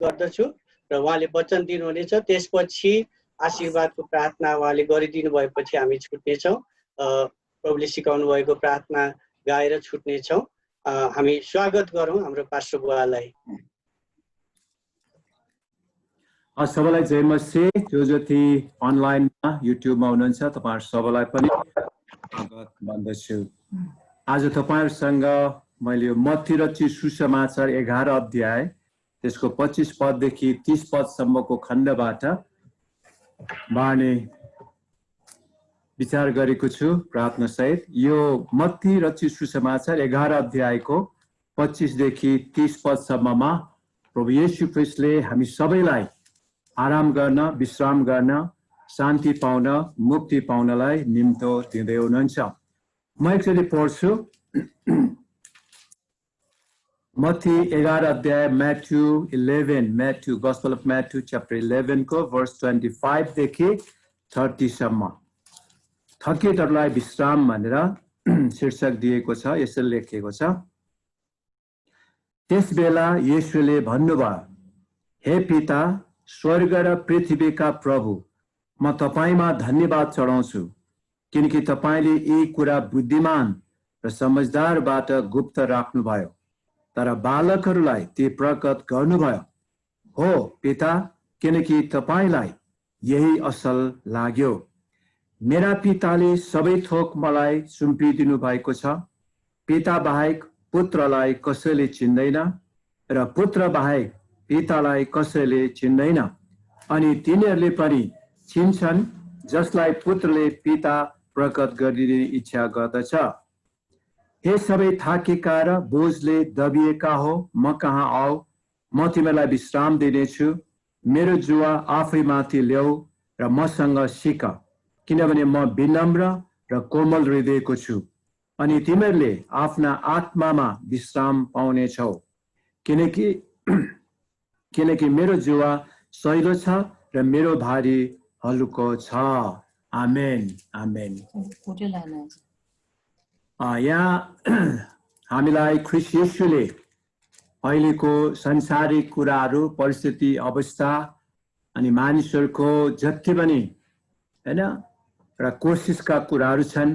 गर्दछु र उहाँले वचन दिनुहुनेछ। त्यसपछि आशीर्वादको प्रार्थना उहाँले गरिदिनु भएपछि हामी छुट्नेछौँ। प्रभुले सिकाउनु भएको प्रार्थना गाएर छुट्नेछौँ। हामी स्वागत गरौँ हाम्रो पास्टर बुवालाई। सबैलाई जय मसीह। जो जति अनलाइनमा युट्युबमा हुनुहुन्छ तपाईहरु सबैलाई पनि स्वागत भन्दछु। आज तपाईहरुसँग मैले मत्ती रचित सुसमाचार 11 अध्याय त्यसको 25 पददेखि 30 पदसम्मको खण्डबाट बाँड्ने विचार गरेको छु प्रार्थना सहित। यो मत्ती रचित सुसमाचार 11 अध्यायको 25 देखि 30 पदसम्ममा प्रभु येशू ख्रीष्टले हामी सबैलाई आराम गर्न, विश्राम गर्न, शान्ति पाउन, मुक्ति पाउनलाई निम्तो दिँदै हुनुहुन्छ। म एकचोटि पढ्छु। मत्ती 11 अध्याय Matthew gospel of Matthew chapter 11 को भर्स 25 देखि 30 सम्म। थकितहरूलाई विश्राम भनेर शीर्षक दिएको छ। यसरी लेखिएको छ, त्यसबेला येशूले भन्नुभयो, हे पिता, स्वर्ग र पृथ्वीका प्रभु, म तपाईमा धन्यवाद चढाउँछु किनकि तपाईले यी कुरा बुद्धिमान र समझदारबाट गुप्त राख्नुभयो तर बालकहरूलाई ती प्रकट गर्नुभयो। हो पिता, किनकि तपाईलाई यही असल लाग्यो। मेरा पिताले सबै थोक मलाई सुम्पिदिनु भएको छ। पिता बाहेक पुत्रलाई कसैले चिन्दैन र पुत्र बाहेक पितालाई कसैले चिन्दैन अनि तिनीहरूले पनि चिन्छन् जसलाई पुत्रले पिता प्रकट गरिदिने इच्छा गर्दछ। हे सबै थाकेका र बोझले दबिएका हो, म कहाँ आऊ, म तिमीलाई विश्राम दिनेछु। मेरो जुवा आफैमाथि ल्याऊ र मसँग सिक, किनभने म विनम्र र कोमल हृदयको छु अनि तिमीहरूले आफ्ना आत्मामा विश्राम पाउनेछौ किनकि मेरो जुवा सहिलो छ र मेरो भारी हलुको छ। आमेन आमेन। यहाँ हामीलाई ख्रीष्ट येशूले अहिलेको संसारिक कुराहरू, परिस्थिति, अवस्था अनि मानिसहरूको जति पनि हैन र कोसिसका कुराहरू छन्,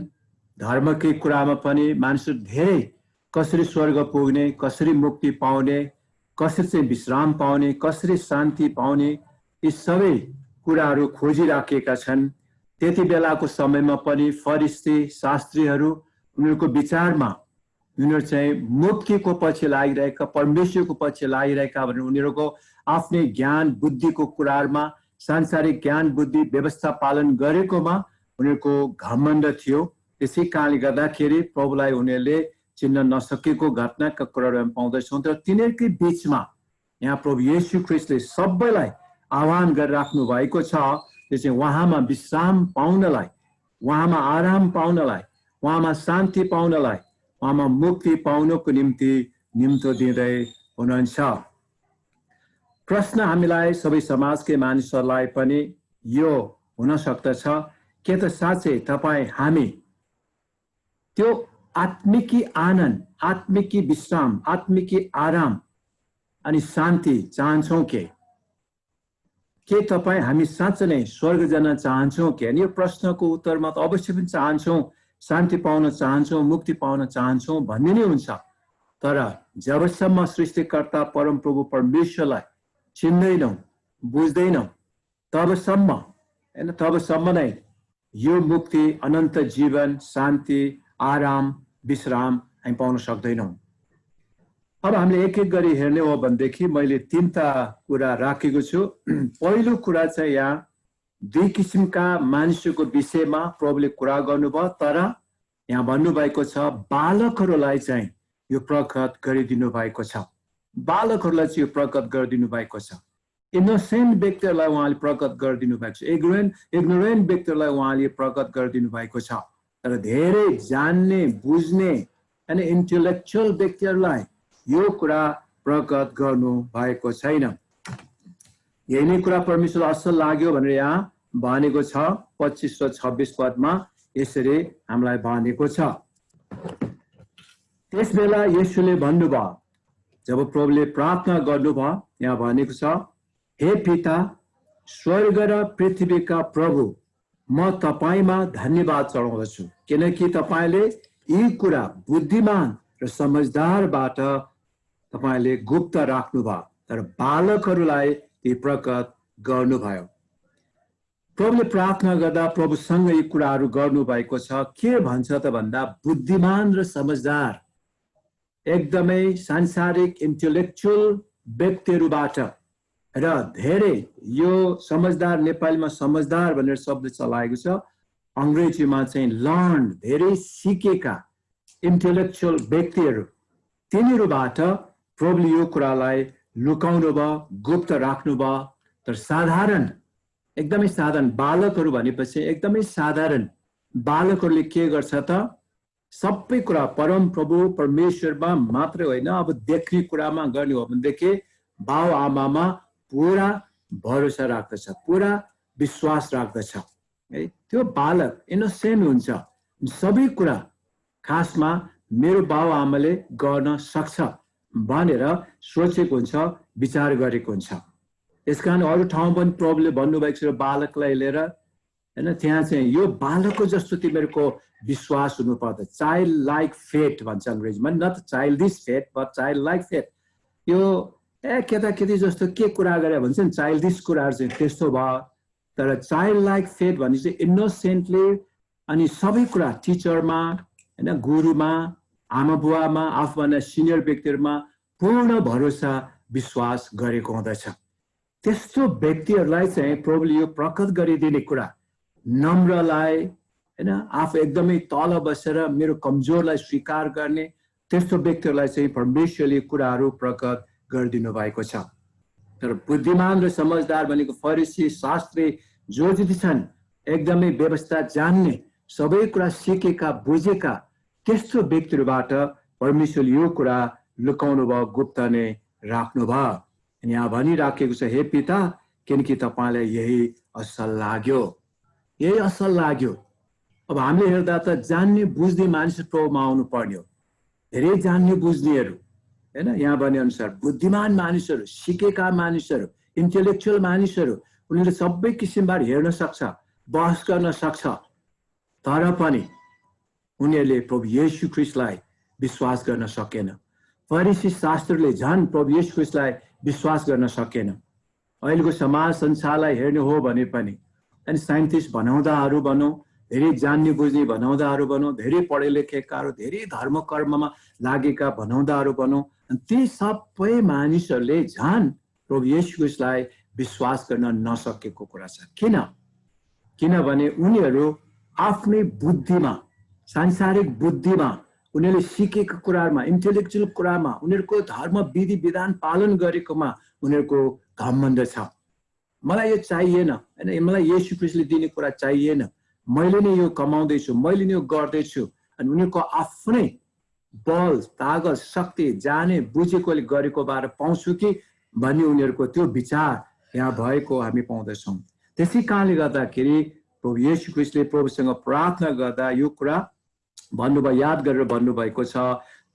धर्मकै कुरामा पनि मानिसहरू धेरै कसरी स्वर्ग पुग्ने, कसरी मुक्ति पाउने, कसरी चाहिँ विश्राम पाउने, कसरी शान्ति पाउने, यी सबै कुराहरू खोजिराखेका छन्। त्यति बेलाको समयमा पनि फरिस्ती शास्त्रीहरू उनीहरूको विचारमा उनीहरू चाहिँ मुक्तिको पछि लागिरहेका, परमेश्वरको पछि लागिरहेका भनेर उनीहरूको आफ्नै ज्ञान बुद्धिको कुराहरूमा, सांसारिक ज्ञान बुद्धि व्यवस्था पालन गरेकोमा उनीहरूको घमण्ड थियो। त्यसै कारणले गर्दाखेरि प्रभुलाई उनीहरूले चिन्न नसकेको घटनाका कुराहरू हामी पाउँदछौँ। तर तिनीहरूकै बीचमा यहाँ प्रभु येशू ख्रीष्टले सबैलाई आह्वान गरिराख्नु भएको छ। त्यो चाहिँ उहाँमा विश्राम पाउनलाई, उहाँमा आराम पाउनलाई, उहाँमा शान्ति पाउनलाई, उहाँमा मुक्ति पाउनको निम्तो दिँदै हुनुहुन्छ। प्रश्न हामीलाई सबै समाजकै मानिसहरूलाई पनि यो हुन सक्दछ, के त साँच्चै तपाईँ हामी त्यो आत्मिकी आनन्द, आत्मिकी विश्राम, आत्मिकी आराम अनि शान्ति चाहन्छौँ के तपाईँ हामी साँच्चै नै स्वर्ग जान चाहन्छौँ के? अनि यो प्रश्नको उत्तरमा त अवश्य पनि चाहन्छौँ, शान्ति पाउन चाहन्छौँ, मुक्ति पाउन चाहन्छौँ भन्ने नै हुन्छ। तर जबसम्म सृष्टिकर्ता परमप्रभु परमेश्वरलाई चिन्दैनौँ, बुझ्दैनौँ, तबसम्म नै यो मुक्ति, अनन्त जीवन, शान्ति, आराम, विश्राम हामी पाउन सक्दैनौँ। अब हामीले एक एक गरी हेर्ने हो भनेदेखि मैले 3टा कुरा राखेको छु। पहिलो कुरा चाहिँ यहाँ 2 किसिमका मानिसहरूको विषयमा प्रभुले कुरा गर्नुभयो, तर यहाँ भन्नुभएको छ बालकहरूलाई चाहिँ यो प्रकट गरिदिनु भएको छ। बालकहरूलाई चाहिँ यो प्रकट गरिदिनु भएको छ। इनोसेन्ट व्यक्तिहरूलाई उहाँले प्रकट गरिदिनु भएको छ। इग्नोरेन्ट व्यक्तिहरूलाई उहाँले प्रकट गरिदिनु भएको छ। तर धेरै जान्ने, बुझ्ने अनि इन्टेलेक्चुअल व्यक्तिहरूलाई यो कुरा प्रकट गर्नु भएको छैन। यही नै कुरा परमेश्वरलाई असल लाग्यो भनेर यहाँ भनेको छ। 25 र 26 पदमा यसरी हामीलाई भनेको छ, त्यसबेला येशूले भन्नुभयो, जब प्रभुले प्रार्थना गर्नुभयो यहाँ भनेको छ, हे पिता, स्वर्ग र पृथ्वीका प्रभु, म तपाईमा धन्यवाद चढाउँदछु, किनकि तपाईले यी कुरा बुद्धिमान र समझदारबाट तपाईले गुप्त राख्नुभयो, तर बालकहरूलाई ती प्रकट गर्नुभयो। प्रभुले प्रार्थना गर्दा प्रभुसँग यी कुराहरू गर्नुभएको छ। के भन्छ त भन्दा, बुद्धिमान र समझदार, एकदमै सांसारिक इन्टेलेक्चुअल व्यक्तिहरूबाट र धेरै, यो समझदार नेपालीमा समझदार भनेर शब्द चलाएको छ, अंग्रेजीमा चाहिँ लर्न, धेरै सिकेका इन्टेलेक्चुअल व्यक्तिहरू, तिनीहरूबाट प्रभुले यो कुरालाई लुकाउनु भयो, गुप्त राख्नु भयो। तर साधारण, एकदमै साधारण बालकहरू भनेपछि एकदमै साधारण बालकहरूले के गर्छ त, सबै कुरा परम प्रभु परमेश्वरमा मात्रै होइन, अब देख्ने कुरामा गर्ने हो भनेदेखि बाउ आमामा पुरा भरोसा राख्दछ, पुरा विश्वास राख्दछ है। त्यो बालक इनोसेन्ट हुन्छ, सबै कुरा खासमा मेरो बाउ आमाले गर्न सक्छ भनेर सोचेको हुन्छ, विचार गरेको हुन्छ। यसकारण अरू ठाउँ पनि प्रभुले भन्नुभएको छ बालकलाई लिएर, हैन, त्यहाँ चाहिँ यो बालकको जस्तो तिमीहरूको विश्वास हुनु पर्छ। चाइल्ड लाइक फेथ भन्छ अंग्रेजीमा, not childish faith but child like faith. यो केटाकेटी जस्तो के कुरा गरे भन्छ नि, चाइल्डिश कुराहरू चाहिँ त्यस्तो भयो। तर चाइल्ड लाइक फेथ भने चाहिँ इनोसेन्टली, अनि सबै कुरा टिचरमा, हैन, गुरुमा, आमा बुवामा, आफूभन्दा सिनियर व्यक्तिहरूमा पूर्ण भरोसा विश्वास गरेको हुँदछ। त्यस्तो व्यक्तिहरूलाई चाहिँ प्रभुले यो प्रकट गरिदिने कुरा, नम्रलाई, हैन, आफू एकदमै तल बसेर मेरो कमजोरलाई स्वीकार गर्ने त्यस्तो व्यक्तिहरूलाई चाहिँ परमेश्वरले कुराहरू प्रकट गरिदिनु भएको छ। तर बुद्धिमान र समझदार भनेको फरिसी, शास्त्री जो जति छन्, एकदमै व्यवस्था जान्ने, सबै कुरा सिकेका बुझेका त्यस्तो व्यक्तिहरूबाट परमेश्वरले यो कुरा लुकाउनु भयो, गुप्त नै राख्नु भयो। यहाँ भनिराखेको छ, हे पिता, किनकि तपाईलाई यही असल लाग्यो, यही असल लाग्यो। अब हामीले हेर्दा त जान्ने बुझ्ने मानिस प्रभुमा आउनु पर्ने हो, धेरै जान्ने बुझ्नेहरू, हैन। यहाँ भने अनुसार बुद्धिमान मानिसहरू, सिकेका मानिसहरू, इन्टेलेक्चुअल मानिसहरू, उनीहरूले सबै किसिमबाट हेर्न सक्छ, बहस गर्न सक्छ, तर पनि उनीहरूले प्रभु येशू ख्रीष्टलाई विश्वास गर्न सकेन। फरिसी शास्त्रले झन् प्रभु येशू ख्रीष्टलाई विश्वास गर्न सकेन। अहिलेको समाज संसारलाई हेर्ने हो भने पनि, अनि साइन्टिस्ट भनाउँदाहरू भनौँ, धेरै जान्ने बुझ्ने भनाउँदाहरू भनौँ, धेरै पढे लेखेकाहरू, धेरै धर्म कर्ममा लागेका भनाउँदाहरू भनौँ, अनि ती सबै मानिसहरूले झन् प्रभु येशू ख्रीष्टलाई विश्वास गर्न नसकेको कुरा छ। किनभने उनीहरू आफ्नै बुद्धिमा, सांसारिक बुद्धिमा, उनीहरूले सिकेको कुरामा, इन्टेलेक्चुअल कुरामा, उनीहरूको धर्म विधि विधान पालन गरेकोमा उनीहरूको घमण्ड छ। मलाई यो चाहिएन, हैन, मलाई येशू ख्रीष्टले दिने कुरा चाहिएन, मैले नै यो कमाउँदैछु, मैले नै यो गर्दैछु। अनि उनीहरूको आफ्नै बल, तागत, शक्ति, जाने बुझेकोले गरेकोबाट पाउँछु कि भन्ने उनीहरूको त्यो विचार यहाँ भएको हामी पाउँदछौँ। त्यसै कारणले गर्दाखेरि प्रभु येशू ख्रीष्टले प्रभुसँग प्रार्थना गर्दा यो कुरा भन्नुभयो, याद गरेर भन्नुभएको छ,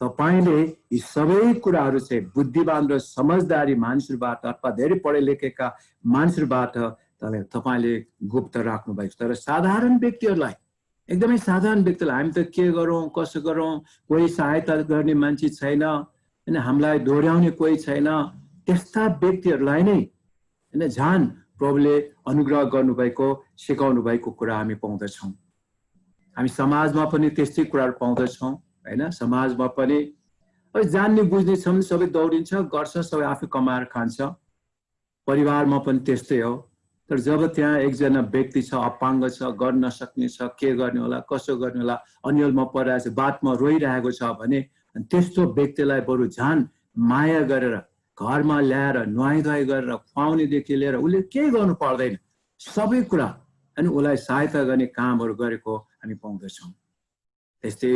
तपाईले यी सबै कुराहरू चाहिँ बुद्धिमान र समझदारी मानिसहरूबाट अथवा धेरै पढे लेखेका मानिसहरूबाट तपाईले गुप्त राख्नु भएको छ। तर साधारण व्यक्तिहरूलाई, एकदमै साधारण व्यक्तिलाई हामी त के गरौँ, कसो गरौँ, कोही सहायता गर्ने मान्छे छैन, हैन, हामीलाई दोहोऱ्याउने कोही छैन, त्यस्ता व्यक्तिहरूलाई नै, हैन, झन् प्रभुले अनुग्रह गर्नुभएको, सिकाउनु भएको कुरा हामी पाउँदछौँ। हामी समाजमा पनि त्यस्तै कुराहरू पाउँदछौँ, हैन। समाजमा पनि अब जान्ने बुझ्ने छ भने सबै दौडिन्छ, गर्छ, सबै आफै कमाएर खान्छ। परिवारमा पनि त्यस्तै हो। तर जब त्यहाँ एकजना व्यक्ति छ, अपाङ्ग छ, गर्न नसक्ने छ, के गर्ने होला, कसो गर्ने होला, अन्यलमा परिरहेको छ, बाटमा रोइरहेको छ भने त्यस्तो व्यक्तिलाई बरु झन् माया गरेर घरमा ल्याएर नुहाइ धुवाइ गरेर खुवाउनेदेखि लिएर उसले केही गर्नु पर्दैन, सबै कुरा अनि उसलाई सहायता गर्ने कामहरू गरेको हामी पाउँदछौँ। त्यस्तै,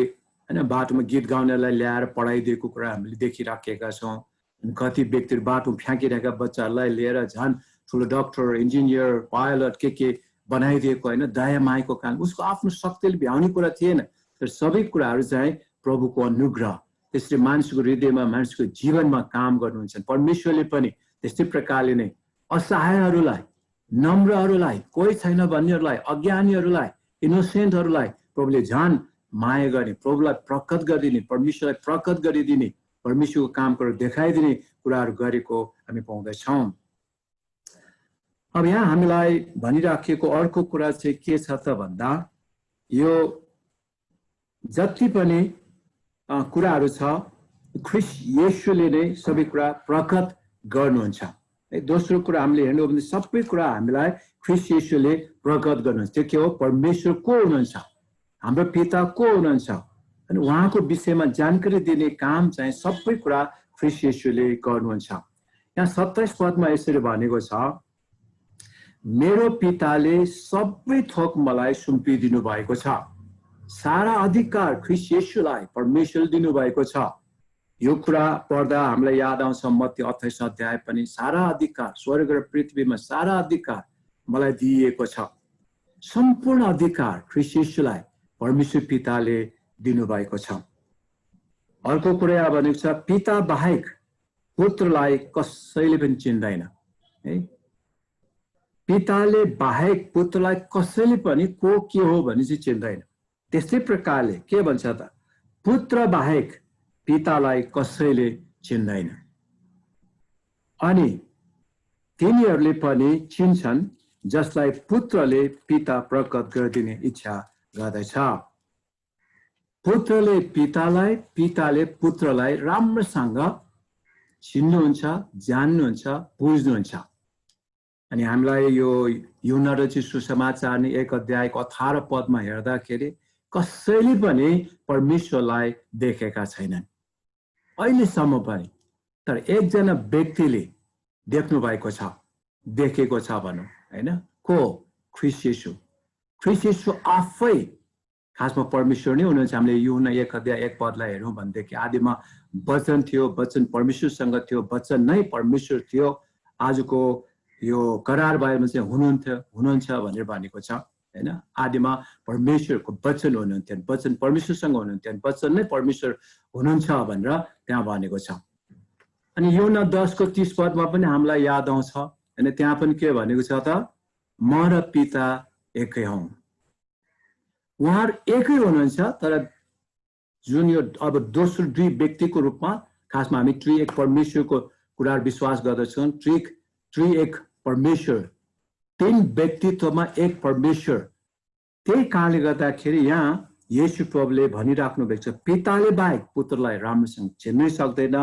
हैन, बाटोमा गीत गाउनेलाई ल्याएर पढाइदिएको कुरा हामीले देखिराखेका छौँ। कति व्यक्तिहरू बाटोमा फ्याँकिरहेका बच्चाहरूलाई लिएर झन् ठुलो डक्टर, इन्जिनियर, पाइलट के बनाइदिएको, होइन, दया मायाको काम। उसको आफ्नो शक्तिले भ्याउने कुरा थिएन, तर सबै कुराहरू चाहिँ प्रभुको अनुग्रह, त्यसरी मानिसको हृदयमा, मानिसको जीवनमा काम गर्नुहुन्छ। परमेश्वरले पनि त्यस्तै प्रकारले नै असहायहरूलाई, नम्रहरूलाई, कोही छैन भन्नेहरूलाई, अज्ञानीहरूलाई, इनोसेन्टहरूलाई प्रभुले झन् माया गर्ने, प्रभुलाई प्रकट गरिदिने, परमेश्वरलाई प्रकट गरिदिने, परमेश्वरको काम गरेर देखाइदिने कुराहरू गरेको हामी पाउँदछौँ। अब यहाँ हामीलाई भनिराखिएको अर्को कुरा चाहिँ के छ त भन्दा यो जति पनि कुराहरू छ ख्रीष्ट येशूले नै सबै कुरा प्रकट गर्नुहुन्छ। दोस्रो कुरा हामीले हेर्नु हो भने सबै कुरा हामीलाई ख्रीष्ट येशूले प्रकट गर्नुहुन्छ। त्यो के हो? परमेश्वर को हुनुहुन्छ, हाम्रो पिता को हुनुहुन्छ, अनि उहाँको विषयमा जानकारी दिने काम चाहिँ सबै कुरा ख्रीष्ट येशूले गर्नुहुन्छ। यहाँ 27 पदमा यसरी भनेको छ, मेरो पिताले सबै थोक मलाई सुम्पिदिनु भएको छ। सारा अधिकार ख्रीष्ट येशूलाई परमेश्वरले दिनुभएको छ। यो कुरा पढ्दा हामीलाई याद आउँछ मत्ती 28 अध्याय पनि, सारा अधिकार स्वर्ग र पृथ्वीमा सारा अधिकार मलाई दिइएको छ। सम्पूर्ण अधिकार ख्रीष्ट येशूलाई परमेश्वर पिताले दिनुभएको छ। अर्को कुरा भनेको छ, पिता बाहेक पुत्रलाई कसैले पनि चिन्दैन है। पिताले बाहेक पुत्रलाई कसैले पनि को के हो भने चाहिँ चिन्दैन। त्यस्तै प्रकारले के भन्छ त, पुत्र बाहेक पितालाई कसैले चिन्दैन। अनि तिनीहरूले पनि चिन्छन् जसलाई पुत्रले पिता प्रकट गरिदिने इच्छा गर्दछ। पुत्रले पितालाई, पिताले पुत्रलाई राम्रोसँग चिन्नुहुन्छ, जान्नुहुन्छ, बुझ्नुहुन्छ। अनि हामीलाई यो यूहन्ना रचित सुसमाचार नि 1 अध्यायको 18 पदमा हेर्दाखेरि कसैले पनि परमेश्वरलाई देखेका छैनन् अहिलेसम्म पनि। तर एकजना व्यक्तिले देख्नु भएको छ, देखेको छ भनौँ हैन, को? ख्रीष्ट येशू। ख्रीष्ट येशू आफै खासमा परमेश्वर नै हुनुहुन्छ। हामीले यूहन्ना 1 अध्याय 1 पदलाई हेरौँ भनेदेखि आदिमा वचन थियो, वचन परमेश्वरसँग थियो, वचन नै परमेश्वर थियो। आजको यो करार बारेमा चाहिँ हुनुहुन्छ भनेर भनेको छ हैन। आदिमा परमेश्वरको वचन हुनुहुन्थ्यो, वचन परमेश्वरसँग हुनुहुन्थ्यो, वचन नै परमेश्वर हुनुहुन्छ भनेर त्यहाँ भनेको छ। अनि यूहन्ना 10 को 30 पदमा पनि हामीलाई याद आउँछ हैन, त्यहाँ पनि के भनेको छ त, म र पिता एकै हौं। उहाँहरू एकै हुनुहुन्छ, तर जुन यो अब दोस्रो दुई व्यक्तिको रूपमा, खासमा हामी त्रिएक परमेश्वरको कुराहरू विश्वास गर्दछौँ। त्रिएक परमेश्वर, तीन व्यक्तित्वमा एक परमेश्वर। त्यही कारणले गर्दाखेरि यहाँ येशू प्रभुले भनिराख्नु भएको छ, पिताले बाहेक पुत्रलाई राम्रोसँग चिन्नै सक्दैन,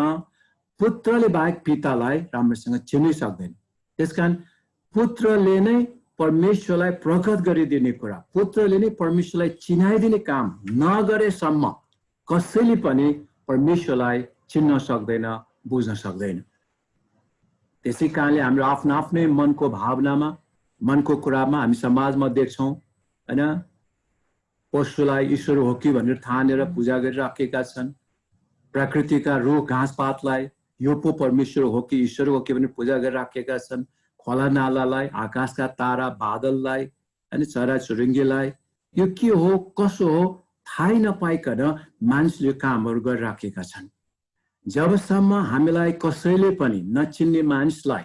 पुत्रले बाहेक पितालाई राम्रोसँग चिन्नै सक्दैन। त्यसकारण पुत्रले नै परमेश्वरलाई प्रकट गरिदिने कुरा, पुत्रले नै परमेश्वरलाई चिनाइदिने काम नगरेसम्म कसैले पनि परमेश्वरलाई चिन्न सक्दैन, बुझ्न सक्दैन। त्यसै कारणले हाम्रो आफ्नो आफ्नै मनको भावनामा, मनको कुरामा हामी समाजमा देख्छौँ हैन, पशुलाई ईश्वर हो कि भनेर ठानेर पूजा गरिराखेका छन्। प्रकृतिका रुख घाँसपातलाई यो पो परमेश्वर हो कि ईश्वर हो कि भनेर पूजा गरिराखेका छन्। खोला नालालाई, आकाशका तारा बादललाई अनि चराचुरुङ्गीलाई यो के हो कसो हो थाहै नपाइकन मानिसले कामहरू गरिराखेका छन्। जबसम्म हामीलाई कसैले पनि नचिन्ने मानिसलाई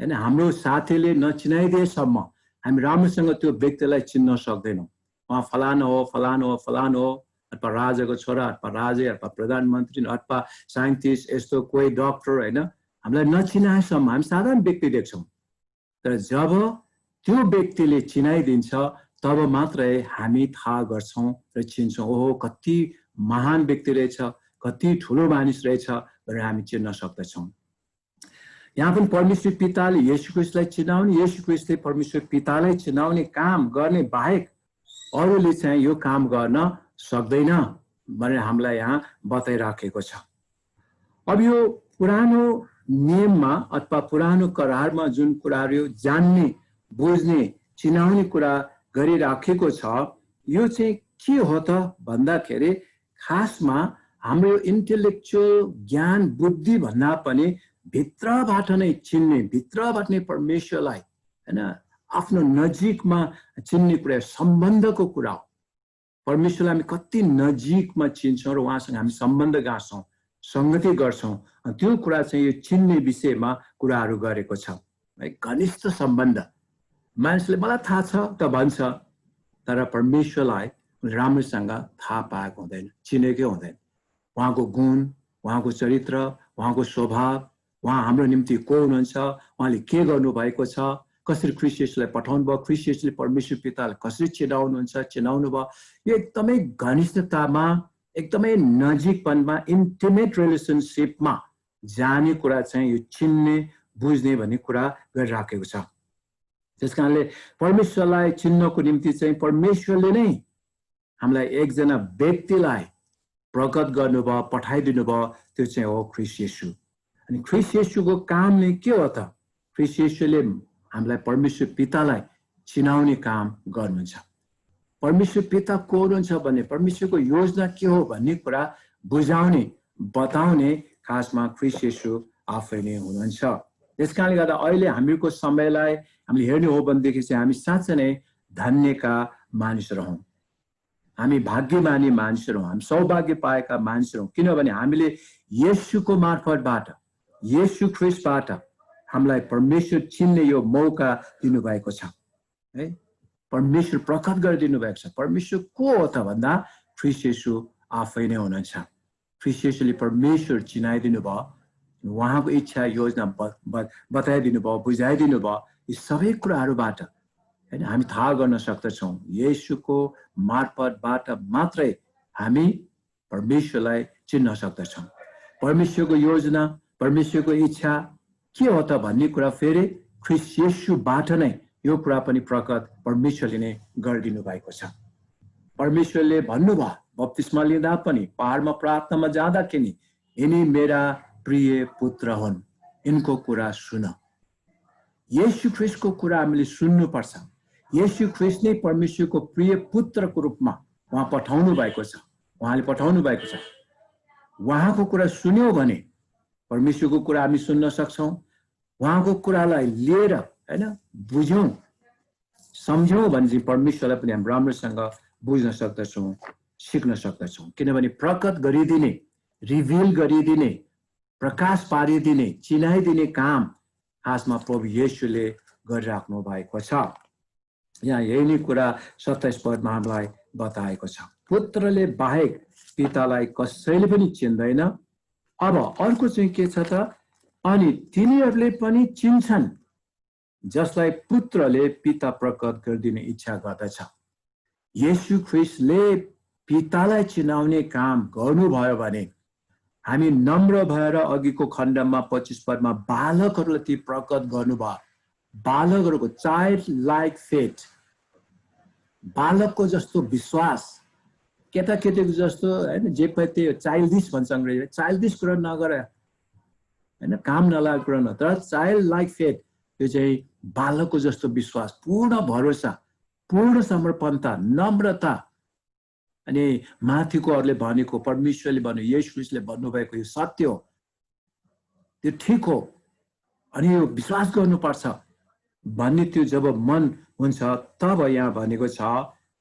हैन, हाम्रो साथीले नचिनाइदिएसम्म हामी राम्रोसँग त्यो व्यक्तिलाई चिन्न सक्दैनौँ। उहाँ फलाना हो, फलाना हो, फलाना हो, अथवा राजाको छोरा, अथवा राजा, अथवा प्रधानमन्त्री, अथवा साइन्टिस्ट, यस्तो कोही डक्टर हैन, हामीलाई नचिनाएसम्म हामी साधारण व्यक्ति देख्छौँ। तर जब त्यो व्यक्तिले चिनाइदिन्छ तब मात्रै हामी थाहा गर्छौँ र चिन्छौँ, ओहो कति महान व्यक्ति रहेछ, कति ठुलो मानिस रहेछ भनेर हामी चिन्न सक्दछौँ। यहाँ पनि परमेश्वर पिताले येशू ख्रीष्टलाई चिनाउने, येशू ख्रीष्टले परमेश्वर पितालाई चिनाउने काम गर्ने बाहेक अरूले चाहिँ यो काम गर्न सक्दैन भनेर हामीलाई यहाँ बताइराखेको छ। अब यो पुरानो नियममा अथवा पुरानो करारमा जुन कुराहरू जान्ने, बुझ्ने, चिनाउने कुरा गरिराखेको छ, यो चाहिँ के हो त भन्दाखेरि खासमा हाम्रो इन्टेलेक्चुअल ज्ञान बुद्धि भन्दा पनि भित्रबाट नै चिन्ने, भित्रबाट नै परमेश्वरलाई हैन आफ्नो नजिकमा चिन्ने कुरा, सम्बन्धको कुरा हो। परमेश्वरलाई हामी कति नजिकमा चिन्छौँ र उहाँसँग हामी सम्बन्ध गाँच्छौँ, संगति गर्छौँ, त्यो कुरा चाहिँ यो चिन्ने विषयमा को कुराहरू गरेको छ है। घनिष्ठ सम्बन्ध, मानिसले मलाई थाहा छ त भन्छ, तर परमेश्वरलाई राम्रोसँग थाहा पाएको हुँदैन, चिनेकै हुँदैन। उहाँको गुण, उहाँको चरित्र, उहाँको स्वभाव, उहाँ हाम्रो निम्ति को हुनुहुन्छ, उहाँले के गर्नुभएको छ, कसरी ख्रीष्ट येशूलाई पठाउनु भयो, ख्रीष्ट येशूले परमेश्वर पितालाई कसरी चिनाउनु भयो, यो एकदमै घनिष्ठतामा, एकदमै नजिकपनमा, इन्टिमेट रिलेसनसिपमा जाने कुरा चाहिँ यो चिन्ने बुझ्ने भन्ने कुरा गरिराखेको छ। त्यसकारणले परमेश्वरलाई चिन्नको निम्ति चाहिँ परमेश्वरले नै हामीलाई एकजना व्यक्तिलाई प्रकट गर्नुभयो, पठाइदिनु भयो, त्यो चाहिँ हो ख्रीष्ट येशू। अनि ख्रीष्ट येशूको काम नै के हो त? ख्रीष्ट येशूले हामीलाई परमेश्वर पितालाई चिनाउने काम गर्नुहुन्छ। परमेश्वर पिता को हुनुहुन्छ भन्ने, परमेश्वरको योजना के हो भन्ने कुरा बुझाउने, बताउने खासमा ख्रीष्ट येशू आफै नै हुनुहुन्छ। त्यसकारणले गर्दा अहिले हामीको समयलाई हामीले हेर्ने हो भनेदेखि चाहिँ हामी साँच्चै नै धन्यका मानिसहरू हौँ, हामी भाग्यमानी मानिसहरू हौँ, हामी सौभाग्य पाएका मानिसहरू हौँ। किनभने हामीले येशूको मार्फतबाट, येशू ख्रीष्टबाट हामीलाई परमेश्वर चिन्ने यो मौका दिनुभएको छ है। परमेश्वर प्रकट गरिदिनु भएको छ। परमेश्वर को हो त भन्दा ख्रीष्ट येशू आफै नै हुनुहुन्छ। ख्रीष्ट येशूले परमेश्वर चिनाइदिनु भयो, उहाँको इच्छा योजना बताइदिनु भयो, बुझाइदिनु भयो। यी सबै कुराहरूबाट हैन हामी थाहा गर्न सक्दछौँ, येशूको मार्फतबाट मात्रै हामी परमेश्वरलाई चिन्न सक्दछौँ। परमेश्वरको योजना, परमेश्वरको इच्छा के हो त भन्ने कुरा फेरि ख्रीष्ट येशूबाट नै यो कुरा पनि प्रकट परमेश्वरले नै गरिदिनु भएको छ। परमेश्वरले भन्नुभयो बप्तिस्मा लिँदा पनि, पहाडमा प्रार्थनामा जाँदाखेरि, यिनी मेरा प्रिय पुत्र हुन्, यिनको कुरा सुन। येशू ख्रीष्टको कुरा हामीले सुन्नुपर्छ। येशू ख्रीष्ट नै परमेश्वरको प्रिय पुत्रको रूपमा उहाँ पठाउनु भएको छ, उहाँले पठाउनु भएको छ। उहाँको कुरा सुन्यौँ भने परमेश्वरको कुरा हामी सुन्न सक्छौँ। उहाँको कुरालाई लिएर हैन बुझ्यौँ, सम्झौँ भने चाहिँ परमेश्वरलाई पनि हामी राम्रोसँग बुझ्न सक्दछौँ, सिक्न सक्दछौँ। किनभने प्रकट गरिदिने, रिभिल गरिदिने, प्रकाश पारिदिने, चिनाइदिने काम खासमा प्रभु येशूले गरिराख्नु भएको छ। यहाँ यही नै कुरा 27 पदमा हामीलाई बताएको छ। पुत्रले बाहेक पितालाई कसैले पनि चिन्दैन। अब अर्को चाहिँ के छ त? अनि तिनीहरूले पनि चिन्छन् जसलाई पुत्रले पिता प्रकट गरिदिने इच्छा गर्दछ। येशू ख्रीष्टले पितालाई चिनाउने काम गर्नुभयो भने हामी नम्र भएर अघिको खण्डमा 25 पदमा बालकहरूलाई ती प्रकट गर्नुभयो। बालकहरूको चाइल्ड लाइक फेथ, बालकको जस्तो विश्वास, केटाकेटीको जस्तो हैन जे पनि त्यो चाइल्डिस भन्छ अङ्ग्रेजीमा, चाइल्डिस कुरा नगर हैन, काम नलागेको कुरा न, तर चाइल्ड लाइक फेथ त्यो चाहिँ बालकको जस्तो विश्वास, पूर्ण भरोसा, पूर्ण समर्पणता, नम्रता। अनि माथिकोहरूले भनेको, परमेश्वरले भन्नु, येशू ख्रीष्टले भन्नुभएको यो सत्य हो, त्यो ठिक हो, अनि यो विश्वास गर्नुपर्छ भन्ने त्यो जब मन हुन्छ, तब यहाँ भनेको छ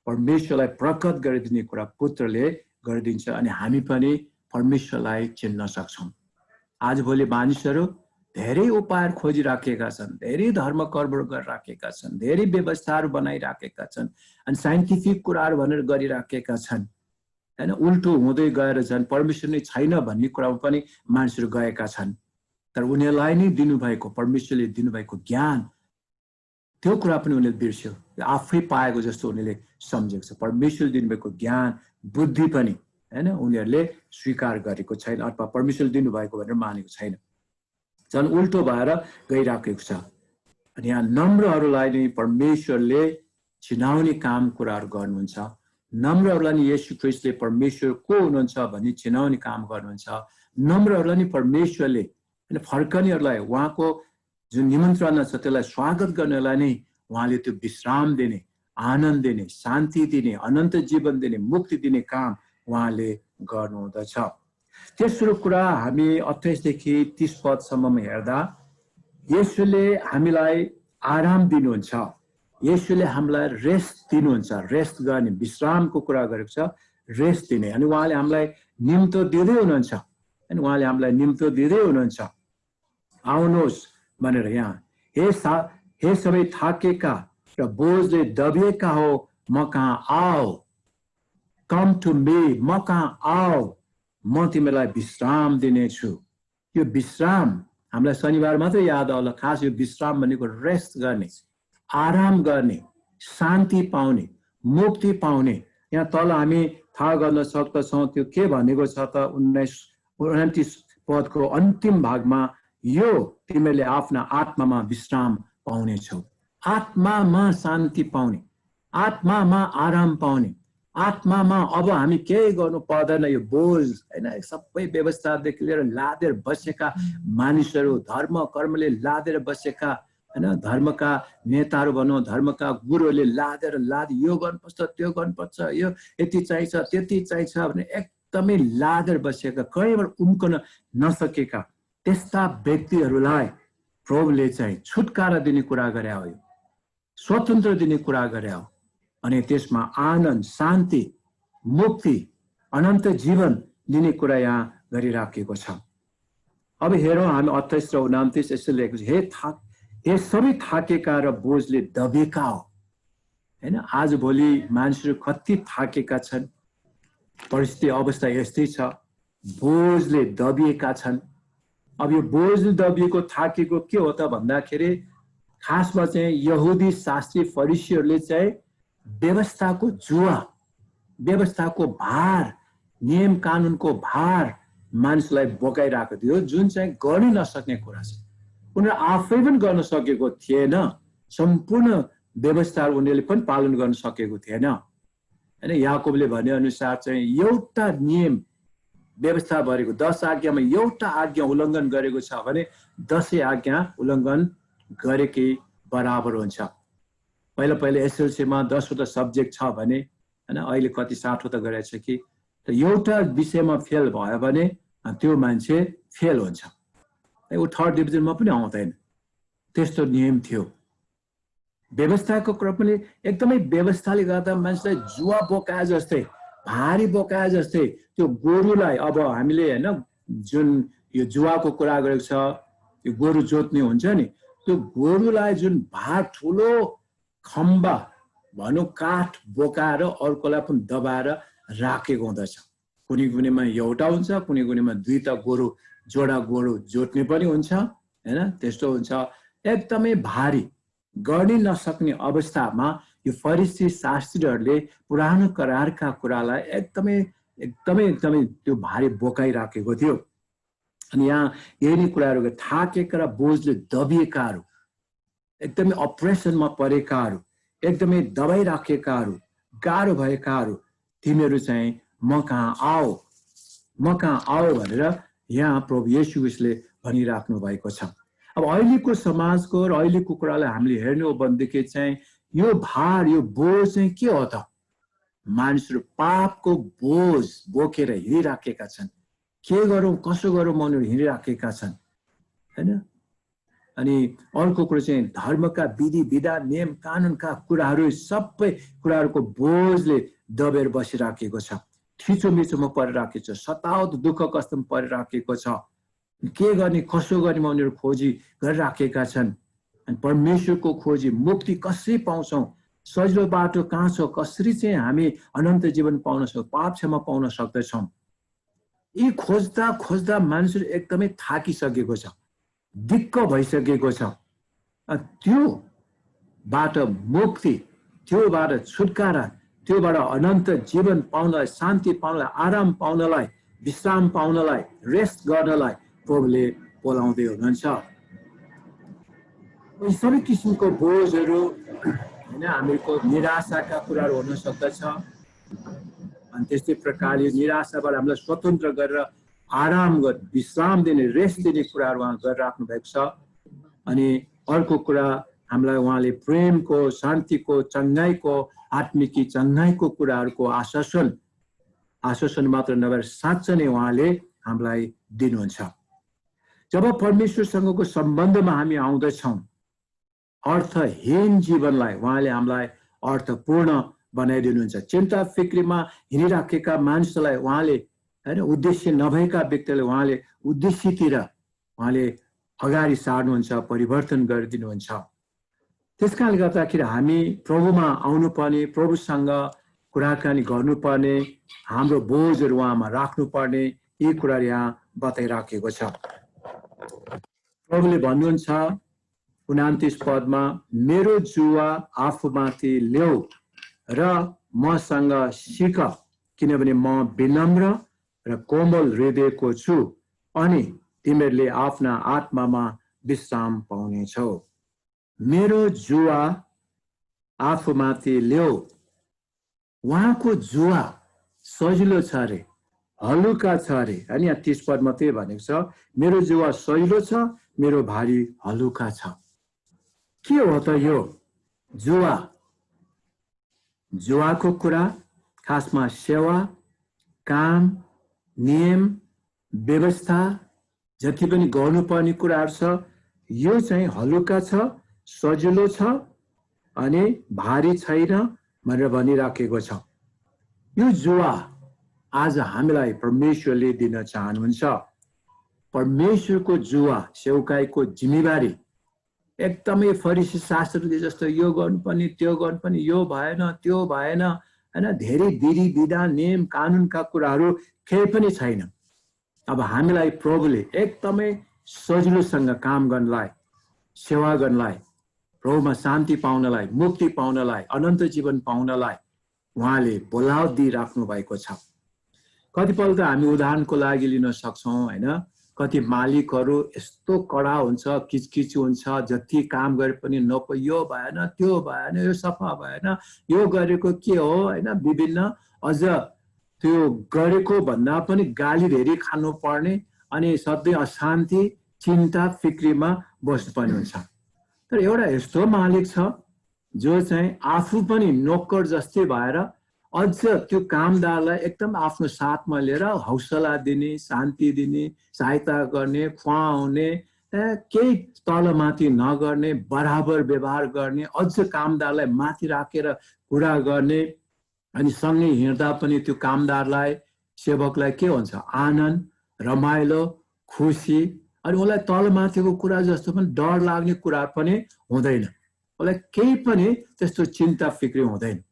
परमेश्वरलाई प्रकट गरिदिने कुरा पुत्रले गरिदिन्छ अनि हामी पनि परमेश्वरलाई चिन्न सक्छौँ। आजभोलि मानिसहरू धेरै उपायहरू खोजिराखेका छन्, धेरै धर्म कर्महरू गरिराखेका छन्, धेरै व्यवस्थाहरू बनाइराखेका छन्, अनि साइन्टिफिक कुराहरू भनेर गरिराखेका छन् हैन। उल्टो हुँदै गएर झन् परमेश्वर नै छैन भन्ने कुरामा पनि मानिसहरू गएका छन्। तर उनीहरूलाई नै दिनुभएको, परमेश्वरले दिनुभएको ज्ञान, त्यो कुरा पनि उनीहरूले बिर्स्यो, आफै पाएको जस्तो उनीहरूले सम्झेको छ। परमेश्वरले दिनुभएको ज्ञान, बुद्धि पनि हैन उनीहरूले स्वीकार गरेको छैन, अथवा परमेश्वरले दिनुभएको भनेर मानेको छैन, झन् उल्टो भएर गइराखेको छ। अनि यहाँ नम्रहरूलाई नै परमेश्वरले चिनाउने काम कुराहरू गर्नुहुन्छ। नम्रहरूलाई नि येशू ख्रीष्टले परमेश्वर को हुनुहुन्छ भन्ने चिनाउने काम गर्नुहुन्छ। नम्रहरूलाई नि परमेश्वरले हैन फर्कनेहरूलाई उहाँको जुन निमन्त्रणा छ त्यसलाई स्वागत गर्नेलाई नै उहाँले त्यो विश्राम दिने, आनन्द दिने, शान्ति दिने, अनन्त जीवन दिने, मुक्ति दिने काम उहाँले गर्नुहुँदछ। तेस्रो कुरा हामी 28 देखि 30 पदसम्ममा हेर्दा येशूले हामीलाई आराम दिनुहुन्छ, येशूले हामीलाई रेस्ट दिनुहुन्छ। रेस्ट गर्ने, विश्रामको कुरा गरेको छ, रेस्ट दिने। अनि उहाँले हामीलाई निम्तो दिँदै हुनुहुन्छ, अनि उहाँले हामीलाई निम्तो दिँदै हुनुहुन्छ। आउनुहोस् भनेर यहाँ हे सबै थाकेका र बोझले दबिएका हो म कहाँ आओ, कम टु मी, म कहाँ आओ, म तिमीलाई विश्राम दिनेछु। यो विश्राम हामीलाई शनिबार मात्रै याद आउला, खास यो विश्राम भनेको रेस्ट गर्ने, आराम गर्ने, शान्ति पाउने, मुक्ति पाउने। यहाँ तल हामी थाहा गर्न सक्दछौँ त्यो के भनेको छ त 29 पदको अन्तिम भागमा, यो तिमीले आफ्ना आत्मामा विश्राम पाउनेछौ। आत्मामा शान्ति पाउने, आत्मामा आराम पाउने, आत्मामा अब हामी केही गर्नु पर्दैन। यो बोझ हैन, सबै व्यवस्थादेखि लिएर लादेर बसेका मानिसहरू, धर्म कर्मले लादेर बसेका हैन, धर्मका नेताहरू भनौँ, धर्मका गुरुहरूले लादेर यो गर्नुपर्छ, त्यो गर्नुपर्छ, यो यति चाहिन्छ, त्यति चाहिन्छ भने एकदमै लादेर बसेका, कहीँबाट उम्कन नसकेका त्यस्ता व्यक्तिहरूलाई प्रभुले चाहिँ छुटकारा दिने कुरा गरे हो, यो स्वतन्त्र दिने कुरा गरे हो। अनि त्यसमा आनन्द, शान्ति, मुक्ति, अनन्त जीवन दिने कुरा यहाँ गरिराखेको छ। अब हेरौँ हामी 28 र 29 यसो लेखेको छ, हे सबै थाकेका र बोझले दबिएका हो। हैन, आज भोलि मानिसहरू कति थाकेका छन्, परिस्थिति अवस्था यस्तै छ, बोझले दबिएका छन्। अब यो बोझले दबिएको थाकेको के हो त भन्दाखेरि खासमा चाहिँ यहुदी शास्त्री फरिसीहरूले चाहिँ व्यवस्थाको जुवा, व्यवस्थाको भार, नियम कानुनको भार मानिसलाई बोकाइरहेको थियो, जुन चाहिँ गर्न नसक्ने कुरा छ। उनीहरू आफै पनि गर्न सकेको थिएन, सम्पूर्ण व्यवस्था उनीहरूले पनि पालन गर्न सकेको थिएन। हैन, याकोबले भने अनुसार चाहिँ एउटा नियम व्यवस्था भरेको 10 आज्ञामा एउटा आज्ञा उल्लङ्घन गरेको छ भने 10 आज्ञा उल्लङ्घन गरेकै बराबर हुन्छ। पहिला एसएलसीमा 10वटा सब्जेक्ट छ भने हैन, अहिले कति 60वटा गरेछ कि, त एउटा विषयमा फेल भयो भने त्यो मान्छे फेल हुन्छ, ऊ 3rd डिभिजनमा पनि आउँदैन। त्यस्तो नियम थियो। व्यवस्थाको कुरा पनि एकदमै व्यवस्थाले गर्दा मान्छेलाई जुवा बोकाए जस्तै, भारी बोकाए जस्तै त्यो गोरुलाई, अब हामीले हैन जुन यो जुवाको कुरा गरेको छ, यो गोरु जोत्ने हुन्छ नि, त्यो गोरुलाई जुन भार ठुलो खम्बा भनौँ काठ बोकाएर अर्कोलाई पनि दबाएर राखेको हुँदछ। कुनै कुनैमा एउटा हुन्छ, कुनै कुनैमा 2टा गोरु, जोडा गोरु जोत्ने पनि हुन्छ हैन, त्यस्तो हुन्छ। एकदमै भारी, गर्न नसक्ने अवस्थामा यो फरिसी शास्त्रीहरूले पुरानो करारका कुरालाई एकदमै एकदमै एकदमै त्यो भारी बोकाइराखेको थियो। अनि यहाँ यही कुराहरू, थाकेका र बोझले दबिएकाहरू, एकदमै अपरेसनमा परेकाहरू, एकदमै दबाइराखेकाहरू, गाह्रो भएकाहरू, तिमीहरू चाहिँ म कहाँ आओ, म कहाँ आओ भनेर यहाँ प्रभु येशू ख्रीष्टले भनिराख्नु भएको छ। अब अहिलेको समाजको र अहिलेको कुरालाई हामीले हेर्नु हो भनेदेखि चाहिँ यो भार, यो बोझ चाहिँ के हो त? मानिसहरू पापको बोझ बोकेर हिँडिराखेका छन्। के गरौँ, कसो गरौँ भनेर हिँडिराखेका छन् हैन। अनि अर्को कुरा चाहिँ धर्मका विधि विधान, नियम कानुनका कुराहरू, सबै कुराहरूको बोझले दबेर बसिराखेको छ, थिचोमिचोमा परिराखेको छ, सतावत दुःख कष्टमा परिराखेको छ। के गर्ने, कसो गर्ने उनीहरू खोजी गरिराखेका छन्। अनि परमेश्वरको खोजी, मुक्ति कसरी पाउँछौँ, सजिलो बाटो कहाँ छ, कसरी चाहिँ हामी अनन्त जीवन पाउन सक्छौँ, पाप क्षमा पाउन सक्दछौँ, यी खोज्दा खोज्दा मानिसहरू एकदमै थाकिसकेको छ, दिक्क भइसकेको छ। त्योबाट मुक्ति, त्योबाट छुटकारा, त्योबाट अनन्त जीवन पाउनलाई, शान्ति पाउनलाई, आराम पाउनलाई, विश्राम पाउनलाई, रेस्ट गर्नलाई प्रभुले बोलाउँदै हुनुहुन्छ। सबै किसिमको बोझहरू हैन, हामीको निराशाका कुराहरू हुन सक्दछ। अनि त्यस्तै प्रकारले निराशाबाट हामीलाई स्वतन्त्र गरेर आराम गर्ने, विश्राम दिने, रेस्ट दिने कुराहरू उहाँ गरिराख्नु भएको छ। अनि अर्को कुरा हामीलाई उहाँले प्रेमको, शान्तिको, चङ्गाइको, आत्मिकी चङ्गाइको कुराहरूको आश्वासन मात्र नभएर साँच्चै नै उहाँले हामीलाई दिनुहुन्छ। जब परमेश्वरसँगको सम्बन्धमा हामी आउँदछौँ, अर्थहीन जीवनलाई उहाँले हामीलाई अर्थपूर्ण बनाइदिनुहुन्छ। चिन्ता फिक्रीमा हिँडिराखेका मानिसलाई उहाँले हैन, उद्देश्य नभएका व्यक्तिलाई उहाँले उद्देश्यतिर उहाँले अगाडि सार्नुहुन्छ, परिवर्तन गरिदिनुहुन्छ। त्यसकारणले गर्दाखेरि हामी प्रभुमा आउनुपर्ने, प्रभुसँग कुराकानी गर्नुपर्ने, हाम्रो बोझहरू उहाँमा राख्नुपर्ने, यी कुराहरू यहाँ बताइराखेको छ। प्रभुले भन्नुहुन्छ 29 पदमा, मेरो जुवा आफूमाथि ल्याऊ र मसँग सिक, किनभने म विनम्र र कोमल हृदयको छु, अनि तिमीहरूले आफ्ना आत्मामा विश्राम पाउनेछौ। मेरो जुवा आफूमाथि ल्याऊ। उहाँको जुवा सजिलो छ अरे, हलुका छ अरे। अनि यहाँ 30 पदमा त्यही भनेको छ, मेरो जुवा सजिलो छ, मेरो भारी हलुका छ। के हो त यो जुवा? जुवाको कुरा खासमा सेवा, काम, नियम, व्यवस्था, जति पनि गर्नुपर्ने कुराहरू छ, यो चाहिँ हलुका छ, सजिलो छ, अनि भारी छैन भनेर भनिराखेको छ। यो जुवा आज हामीलाई परमेश्वरले दिन चाहनुहुन्छ। परमेश्वरको जुवा, सेवकाईको जिम्मेवारी एकदमै फरिसी शास्त्रले जस्तो यो गर्नुपर्ने, त्यो गर्नुपर्ने, यो भएन, त्यो भएन, हैन, धेरै विधि विधान, नियम कानुनका कुराहरू केही पनि छैन। अब हामीलाई प्रभुले एकदमै सजिलोसँग काम गर्नलाई, सेवा गर्नलाई, प्रभुमा शान्ति पाउनलाई, मुक्ति पाउनलाई, अनन्त जीवन पाउनलाई उहाँले बोलाव दिइराख्नु भएको छ। कतिपल्ट हामी उदाहरणको लागि लिन सक्छौँ, हैन, कति मालिकहरू यस्तो कडा हुन्छ, किचकिच हुन्छ, जति काम गरे पनि यो भएन, त्यो भएन, यो सफा भएन, यो गरेको के हो, हैन, विभिन्न अझ त्यो गरेको भन्दा पनि गाली धेरै खानु पर्ने, अनि सधैँ अशान्ति, चिन्ता, फिक्रीमा बस्नुपर्ने हुन्छ। तर एउटा यस्तो मालिक छ जो चाहिँ आफू पनि नोकर जस्तै भएर अझ त्यो कामदारलाई एकदम आफ्नो साथमा लिएर हौसला दिने, शान्ति दिने, सहायता गर्ने, खुवाउने, केही तलमाथि नगर्ने, बराबर व्यवहार गर्ने, अझ कामदारलाई माथि राखेर कुरा गर्ने, अनि सँगै हिँड्दा पनि त्यो कामदारलाई, सेवकलाई के हुन्छ? आनन्द, रमाइलो, खुसी, अनि उसलाई तलमाथिको कुरा जस्तो पनि डर लाग्ने कुरा पनि हुँदैन, उसलाई केही पनि त्यस्तो चिन्ता फिक्री हुँदैन।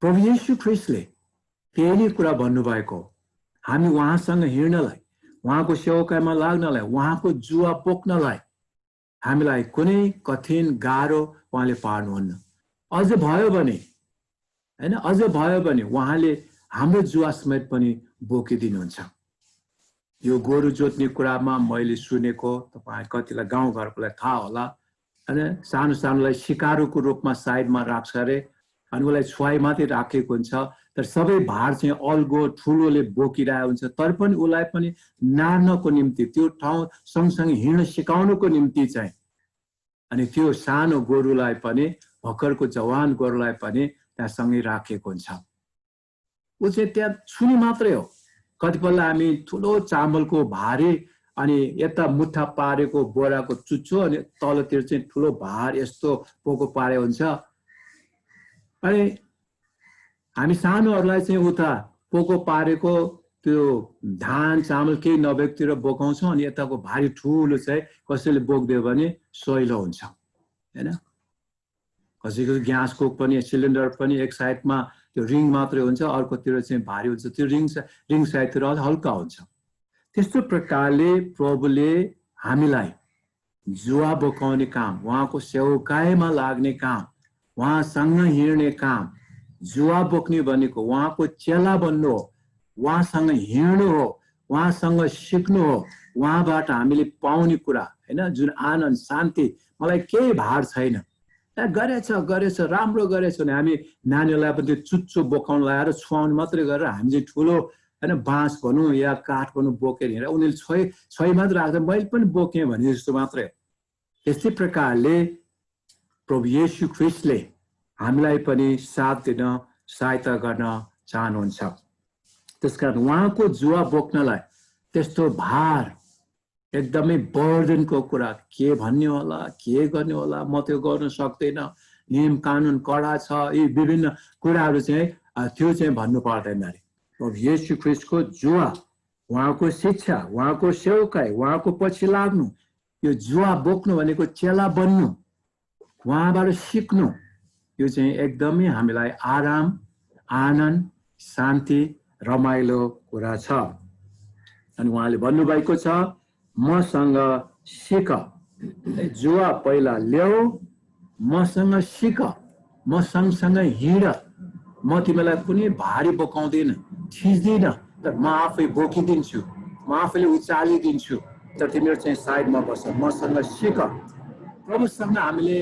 प्रभु येशू ख्रीष्टले त्यही नै कुरा भन्नुभएको, हामी उहाँसँग हिँड्नलाई, उहाँको सेवकाईमा लाग्नलाई, उहाँको जुवा बोक्नलाई हामीलाई कुनै कठिन गाह्रो उहाँले पार्नुहुन्न। अझ भयो भने, हैन, अझ भयो भने उहाँले हाम्रो जुवा समेत पनि बोकिदिनुहुन्छ। यो गोरु जोत्ने कुरामा मैले सुनेको, तपाईँ कतिलाई गाउँघरकोलाई थाहा होला, हैन, सानो सानोलाई सिकारुको रूपमा साइडमा राख्छ अरे, अनि उसलाई छुवाई मात्रै राखेको हुन्छ, तर सबै भार चाहिँ अल्गो ठुलोले बोकिरहेको हुन्छ, तर पनि उसलाई पनि नार्नको निम्ति, त्यो ठाउँ सँगसँगै हिँड्न सिकाउनुको निम्ति चाहिँ, अनि त्यो सानो गोरुलाई पनि, भर्खरको जवान गोरुलाई पनि त्यहाँ सँगै राखेको हुन्छ। ऊ चाहिँ त्यहाँ छुने मात्रै हो। कतिपल्ट हामी ठुलो चामलको भारी, अनि यता मुठा पारेको बोराको चुच्चो, अनि तलतिर चाहिँ ठुलो भार यस्तो पोको पारे हुन्छ, अनि हामी सानोहरूलाई चाहिँ उता पोको पारेको त्यो धान चामल केही नभएकोतिर बोकाउँछौँ, अनि यताको भारी ठुलो चाहिँ कसैले बोकिदियो भने सहिलो हुन्छ, हैन। कसैको ग्यासको पनि सिलिन्डर पनि एक साइडमा त्यो रिङ मात्रै हुन्छ, अर्कोतिर चाहिँ भारी हुन्छ, त्यो रिङ साइडतिर अझ हल्का हुन्छ। त्यस्तो प्रकारले प्रभुले हामीलाई जुवा बोकाउने काम, उहाँको सेवकाईमा लाग्ने काम, उहाँसँग हिँड्ने काम, जुवा बोक्ने भनेको उहाँको चेला बन्नु हो, उहाँसँग हिँड्नु हो, उहाँसँग सिक्नु हो, उहाँबाट हामीले पाउने कुरा, हैन, जुन आनन्द, शान्ति, मलाई केही भार छैन, गरेछ गरेछ राम्रो गरेछ भने हामी नानीहरूलाई पनि त्यो चुच्चो बोकाउन लगाएर छुवाउनु मात्रै गरेर हामी चाहिँ ठुलो, हैन, बाँस भनौँ या काठ भनौँ बोकेर हिँडेर उनीहरूले छोइ मात्र राख्दा मैले पनि बोकेँ भने जस्तो मात्रै। त्यस्तै प्रकारले प्रभु येशू ख्रीष्टले हामीलाई पनि साथ दिन, सहायता गर्न चाहनुहुन्छ। त्यसकारण उहाँको जुवा बोक्नलाई त्यस्तो भार, एकदमै बर्डनको कुरा, के भन्ने होला, के गर्ने होला, म त्यो गर्न सक्दैन, नियम कानुन कडा छ, यी विभिन्न कुराहरू चाहिँ त्यो चाहिँ भन्नु पर्दैन अरे। प्रभु येशू ख्रीष्टको जुवा, उहाँको शिक्षा, उहाँको सेवकाई, उहाँको पछि लाग्नु, यो जुवा बोक्नु भनेको चेला बन्नु, उहाँबाट सिक्नु, यो चाहिँ एकदमै हामीलाई आराम, आनन्द, शान्ति, रमाइलो कुरा छ। अनि उहाँले भन्नुभएको छ, मसँग सिक, जुवा पहिला ल्याऊ, मसँग सिक, म सँगसँगै हिँड, म तिमीलाई कुनै भारी बोकाउँदिन, थिच्दिन, तर म आफै बोकिदिन्छु, म आफैले उचालिदिन्छु, तर तिमीहरू चाहिँ साइडमा बस, मसँग सिक। प्रभुसँग हामीले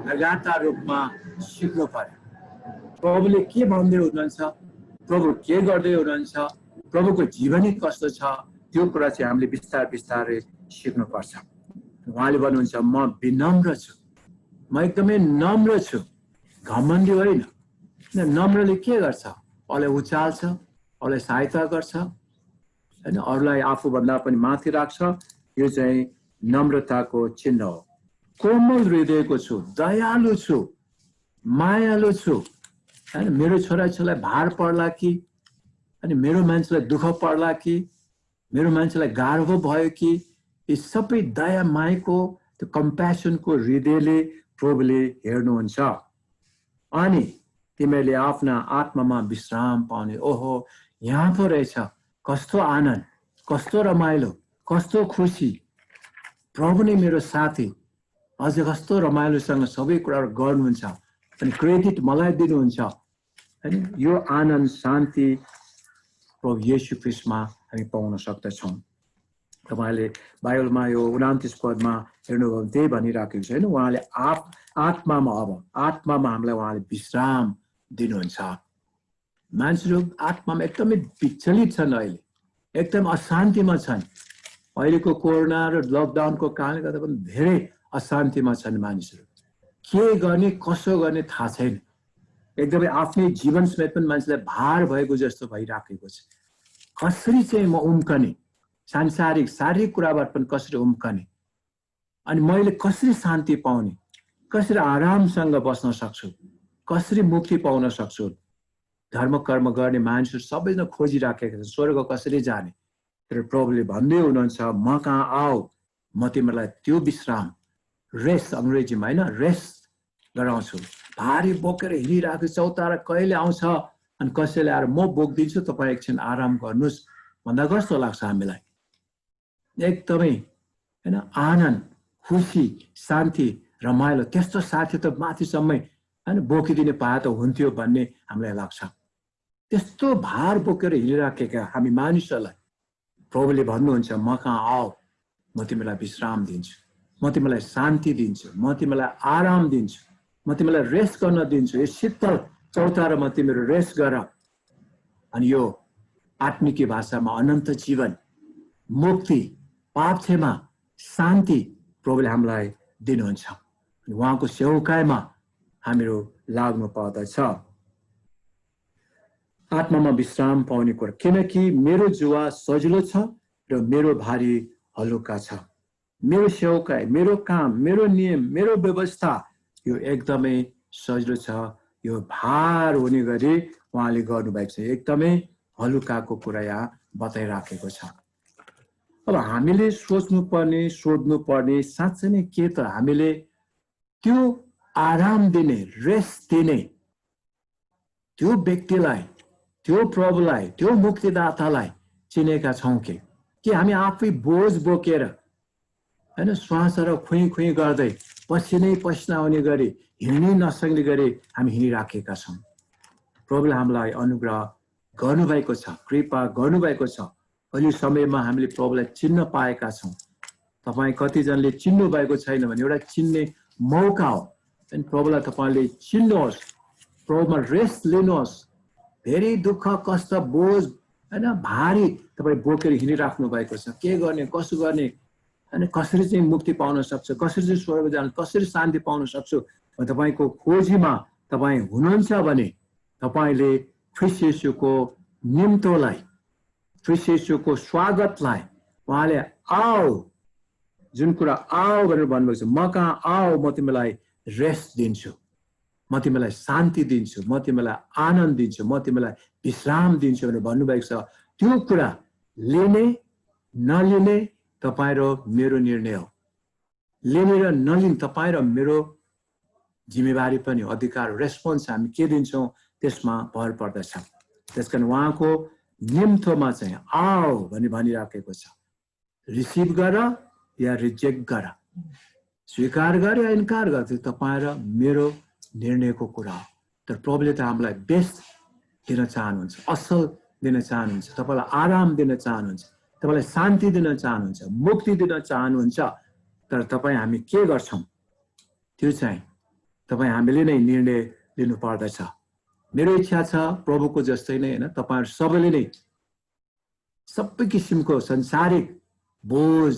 लगातार रूपमा सिक्नु पर्यो। प्रभुले के भन्दै हुनुहुन्छ, प्रभु के गर्दै हुनुहुन्छ, प्रभुको जीवनी कस्तो छ, त्यो कुरा चाहिँ हामीले बिस्तारै बिस्तारै सिक्नुपर्छ। उहाँले भन्नुहुन्छ, म विनम्र छु, म एकदमै नम्र छु, घमण्डी होइन। नम्रले के गर्छ, अरूलाई उचाल्छ, अरूलाई सहायता गर्छ, हैन, अरूलाई आफूभन्दा पनि माथि राख्छ। यो चाहिँ नम्रताको चिन्ह हो। कोमल हृदयको छु, दयालु छु, मायालु छु, हैन। मेरो छोराछोरीलाई भार पर्ला कि, अनि मेरो मान्छेलाई दुःख पर्ला कि, मेरो मान्छेलाई गाह्रो भयो कि, यी सबै दया मायाको त्यो कम्प्यासनको हृदयले प्रभुले हेर्नुहुन्छ। अनि तिमीहरूले आफ्ना आत्मामा विश्राम पाउने। ओहो, यहाँ पो रहेछ कस्तो आनन्द, कस्तो रमाइलो, कस्तो खुसी, प्रभु नै मेरो साथी, अझ कस्तो रमाइलोसँग सबै कुराहरू गर्नुहुन्छ, अनि क्रेडिट मलाई दिनुहुन्छ, हैन। यो आनन्द, शान्ति प्रभु येशू ख्रीष्टमा हामी पाउन सक्दछौँ। तपाईँले बाइबलमा यो 29 पदमा हेर्नुभयो भने त्यही भनिराखेको छ, होइन। उहाँले आत्मामा, अब आत्मामा हामीलाई उहाँले विश्राम दिनुहुन्छ। मान्छेहरू आत्मामा एकदमै विचलित छन्, अहिले एकदम अशान्तिमा छन्। अहिलेको कोरोना र लकडाउनको कारणले गर्दा पनि धेरै अशान्तिमा छन् मानिसहरू। के गर्ने, कसो गर्ने थाहा छैन। एकदमै आफ्नै जीवन समेत पनि मान्छेलाई भार भएको जस्तो भइराखेको छ। कसरी चाहिँ म उम्कने, सांसारिक शारीरिक कुराबाट पनि कसरी उम्कने, अनि मैले कसरी शान्ति पाउने, कसरी आरामसँग बस्न सक्छु, कसरी मुक्ति पाउन सक्छु। धर्म कर्म गर्ने मानिसहरू सबैजना खोजिराखेका छन् स्वर्ग कसरी जाने। तर प्रभुले भन्दै हुनुहुन्छ, म कहाँ आऊ, म तिमीलाई त्यो विश्राम, रेस्ट, अङ्ग्रेजीमा होइन, रेस्ट गराउँछु। भारी बोकेर हिँडिरहेको चौतारा कहिले आउँछ, अनि कसैले आएर म बोकिदिन्छु, तपाईँ एकछिन आराम गर्नुहोस् भन्दा कस्तो लाग्छ हामीलाई। एकदमै, होइन, आनन्द, खुसी, शान्ति, रमाइलो, त्यस्तो साथी त माथिसम्मै, होइन, बोकिदिने पाए त हुन्थ्यो भन्ने हामीलाई लाग्छ। त्यस्तो भार बोकेर हिँडिराखेका हामी मानिसहरूलाई प्रभुले भन्नुहुन्छ, म कहाँ आऊ, म तिमीलाई विश्राम दिन्छु, म तिमीलाई शान्ति दिन्छु, म तिमीलाई आराम दिन्छु, म तिमीलाई रेस्ट गर्न दिन्छु। यो शीतल चौतारामा तिमीहरू रेस्ट गर। अनि यो आत्मिकी भाषामा अनन्त जीवन, मुक्ति, पाप क्षमा, शान्ति प्रभुले हामीलाई दिनुहुन्छ। उहाँको सेवकाइमा हामीहरू लाग्नु पर्दछ। आत्मामा विश्राम पाउने कुरा, किनकि मेरो जुवा सजिलो छ र मेरो भारी हलुका छ। मेरो सेवकाई, मेरो काम, मेरो नियम, मेरो व्यवस्था यो एकदमै सजिलो छ। यो भार हुने गरी उहाँले गर्नुभएको छ। एकदमै हलुकाको कुरा यहाँ बताइराखेको छ। अब हामीले सोच्नुपर्ने, सोध्नुपर्ने साँच्चै नै के त हामीले त्यो आराम दिने, रेस्ट दिने त्यो व्यक्तिलाई, त्यो प्रभुलाई, त्यो मुक्तिदातालाई चिनेका छौँ कि हामी आफै बोझ बोकेर, होइन, श्वास र खुइ खुइ गर्दै पसिनै पसिना हुने गरी हिँड्नै नसक्ने गरी हामी हिँडिराखेका छौँ। प्रभुले हामीलाई अनुग्रह गर्नुभएको छ, कृपा गर्नुभएको छ। अहिले समयमा हामीले प्रभुलाई चिन्न पाएका छौँ। तपाईँ कतिजनाले चिन्नु भएको छैन भने एउटा चिन्ने मौका हो। अनि प्रभुलाई तपाईँले चिन्नुहोस्, प्रभुमा रेस्ट लिनुहोस्। धेरै दुःख, कष्ट, बोझ, होइन, भारी तपाईँ बोकेर हिँडिराख्नु भएको छ। के गर्ने, कसो गर्ने, अनि कसरी चाहिँ मुक्ति पाउन सक्छु, कसरी चाहिँ स्वर्ग जानु, कसरी शान्ति पाउन सक्छु, तपाईँको खोजीमा तपाईँ हुनुहुन्छ भने तपाईँले ख्रीष्ट येशूको निम्तोलाई, ख्रीष्ट येशूको स्वागतलाई उहाँले आओ, जुन कुरा आओ भनेर भन्नुभएको छ, म कहाँ आओ, म तिमीलाई रेस्ट दिन्छु, म तिमीलाई शान्ति दिन्छु, म तिमीलाई आनन्द दिन्छु, म तिमीलाई विश्राम दिन्छु भनेर भन्नुभएको छ। त्यो कुरा लिने नलिने तपाईँ र मेरो निर्णय हो। लिने र नलिने तपाईँ र मेरो जिम्मेवारी पनि अधिकार रेस्पोन्स हामी के दिन्छौँ त्यसमा भर पर्दछ। त्यसकारण उहाँको निम्तोमा चाहिँ आओ भनिराखेको छ, रिसिभ गर या रिजेक्ट गर, स्वीकार गर या इन्कार गर, त्यो तपाईँ र मेरो निर्णयको कुरा हो। तर प्रभुले त हामीलाई बेस्ट दिन चाहनुहुन्छ, असल दिन चाहनुहुन्छ, तपाईँलाई आराम दिन चाहनुहुन्छ, तपाईँलाई शान्ति दिन चाहनुहुन्छ, मुक्ति दिन चाहनुहुन्छ। तर तपाईँ हामी के गर्छौँ त्यो चाहिँ तपाईँ हामीले नै निर्णय लिनु पर्दछ। मेरो इच्छा छ प्रभुको जस्तै नै हैन, तपाईहरु सबैले नै सबै किसिमको संसारिक बोझ,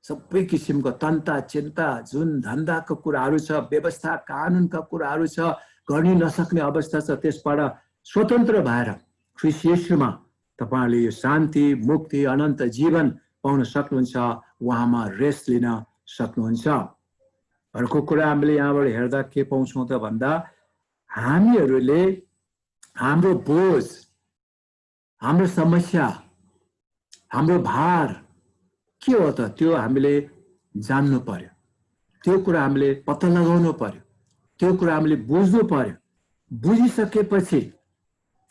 सबै किसिमको तन्ता चिन्ता, जुन धन्दाको कुराहरू छ, व्यवस्था कानुनका कुराहरू छ, गर्न नसक्ने अवस्था छ, त्यसबाट स्वतन्त्र भएर ख्रीष्ट येशूमा तपाईहरुले यो शान्ति, मुक्ति, अनन्त जीवन पाउन सक्नुहुन्छ, उहाँमा रेस्ट लिन सक्नुहुन्छ। अर्को कुरा हामीले यहाँबाट हेर्दा के पाउँछौँ त भन्दा हामीहरूले हाम्रो बोझ, हाम्रो समस्या, हाम्रो भार के हो त त्यो हामीले जान्नु पर्यो, त्यो कुरा हामीले पत्ता लगाउनु पर्यो, त्यो कुरा हामीले बुझ्नु पर्यो। बुझिसकेपछि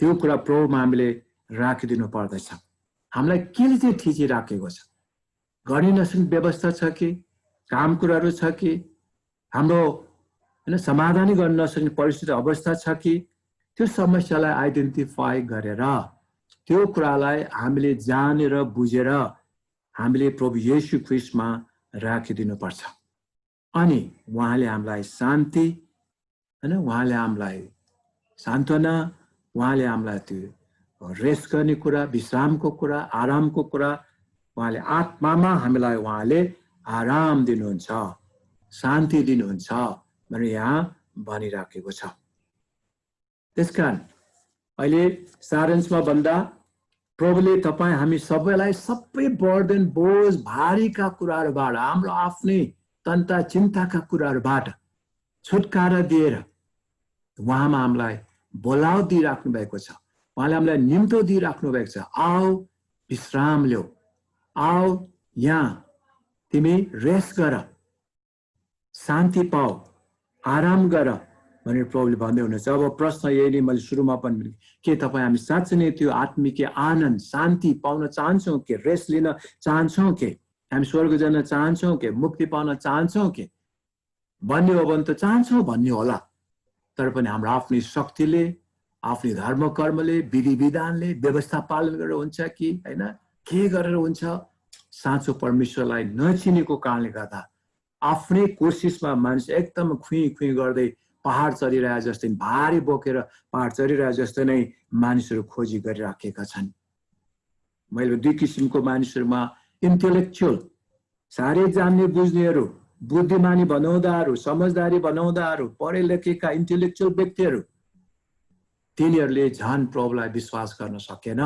त्यो कुरा प्रभुमा हामीले राखिदिनु पर्दछ। हामीलाई केले चाहिँ थिचिराखेको छ, गर्न नसक्ने व्यवस्था छ कि, काम कुराहरू छ कि, हाम्रो हैन समाधान गर्न नसक्ने परिस्थिति अवस्था छ कि, त्यो समस्यालाई आइडेन्टिफाई गरेर त्यो कुरालाई हामीले जानेर बुझेर हामीले प्रभु येशू ख्रीष्टमा राखिदिनु पर्छ। अनि उहाँले हामीलाई शान्ति हैन, उहाँले हामीलाई सान्त्वना, उहाँले हामीलाई त्यो रेस्ट गर्ने कुरा, विश्रामको कुरा, आरामको कुरा, उहाँले आत्मामा हामीलाई उहाँले आराम दिनुहुन्छ, शान्ति दिनुहुन्छ भनेर यहाँ भनिराखेको छ। त्यसकारण अहिले सारांशमा भन्दा प्रभुले तपाईँ हामी सबैलाई सबै बर्डन, बोझ, भारीका कुराहरूबाट, हाम्रो आफ्नै तन्ता चिन्ताका कुराहरूबाट छुटकारा दिएर उहाँमा हामीलाई बोलाउ दिइराख्नु भएको छ, उहाँले हामीलाई निम्तो दिइराख्नु भएको छ। आओ विश्राम ल्याऊ, आओ यहाँ तिमी रेस्ट गर, शान्ति पाऊ, आराम गर भनेर प्रभुले भन्दै हुनुहुन्छ। अब प्रश्न यही नै मैले सुरुमा पनि, के तपाईँ हामी साँच्चै नै त्यो आत्मिक आनन्द, शान्ति पाउन चाहन्छौँ कि, रेस्ट लिन चाहन्छौँ कि, हामी स्वर्ग जान चाहन्छौँ कि, मुक्ति पाउन चाहन्छौँ कि भन्ने हो भने त चाहन्छौँ भन्ने होला। तर पनि हाम्रो आफ्नै शक्तिले, आफ्नै धर्म कर्मले, विधि विधानले, व्यवस्था पालन गरेर हुन्छ कि हैन, के गरेर हुन्छ, साँचो परमेश्वरलाई नचिनेको कारणले गर्दा आफ्नै कोसिसमा मानिस एकदम खुइ खुइ गर्दै पहाड चढिरहे जस्तै, भारी बोकेर पहाड चढिरहे जस्तै नै मानिसहरू खोजी गरिराखेका छन्। मैले दुई किसिमको मानिसहरूमा, इन्टेलेक्चुअल, साह्रै जान्ने बुझ्नेहरू, बुद्धिमानी बनाउँदाहरू, समझदारी बनाउँदाहरू, पढे लेखेका इन्टेलेक्चुअल व्यक्तिहरू, तिनीहरूले झन प्रभुलाई विश्वास गर्न सकेन,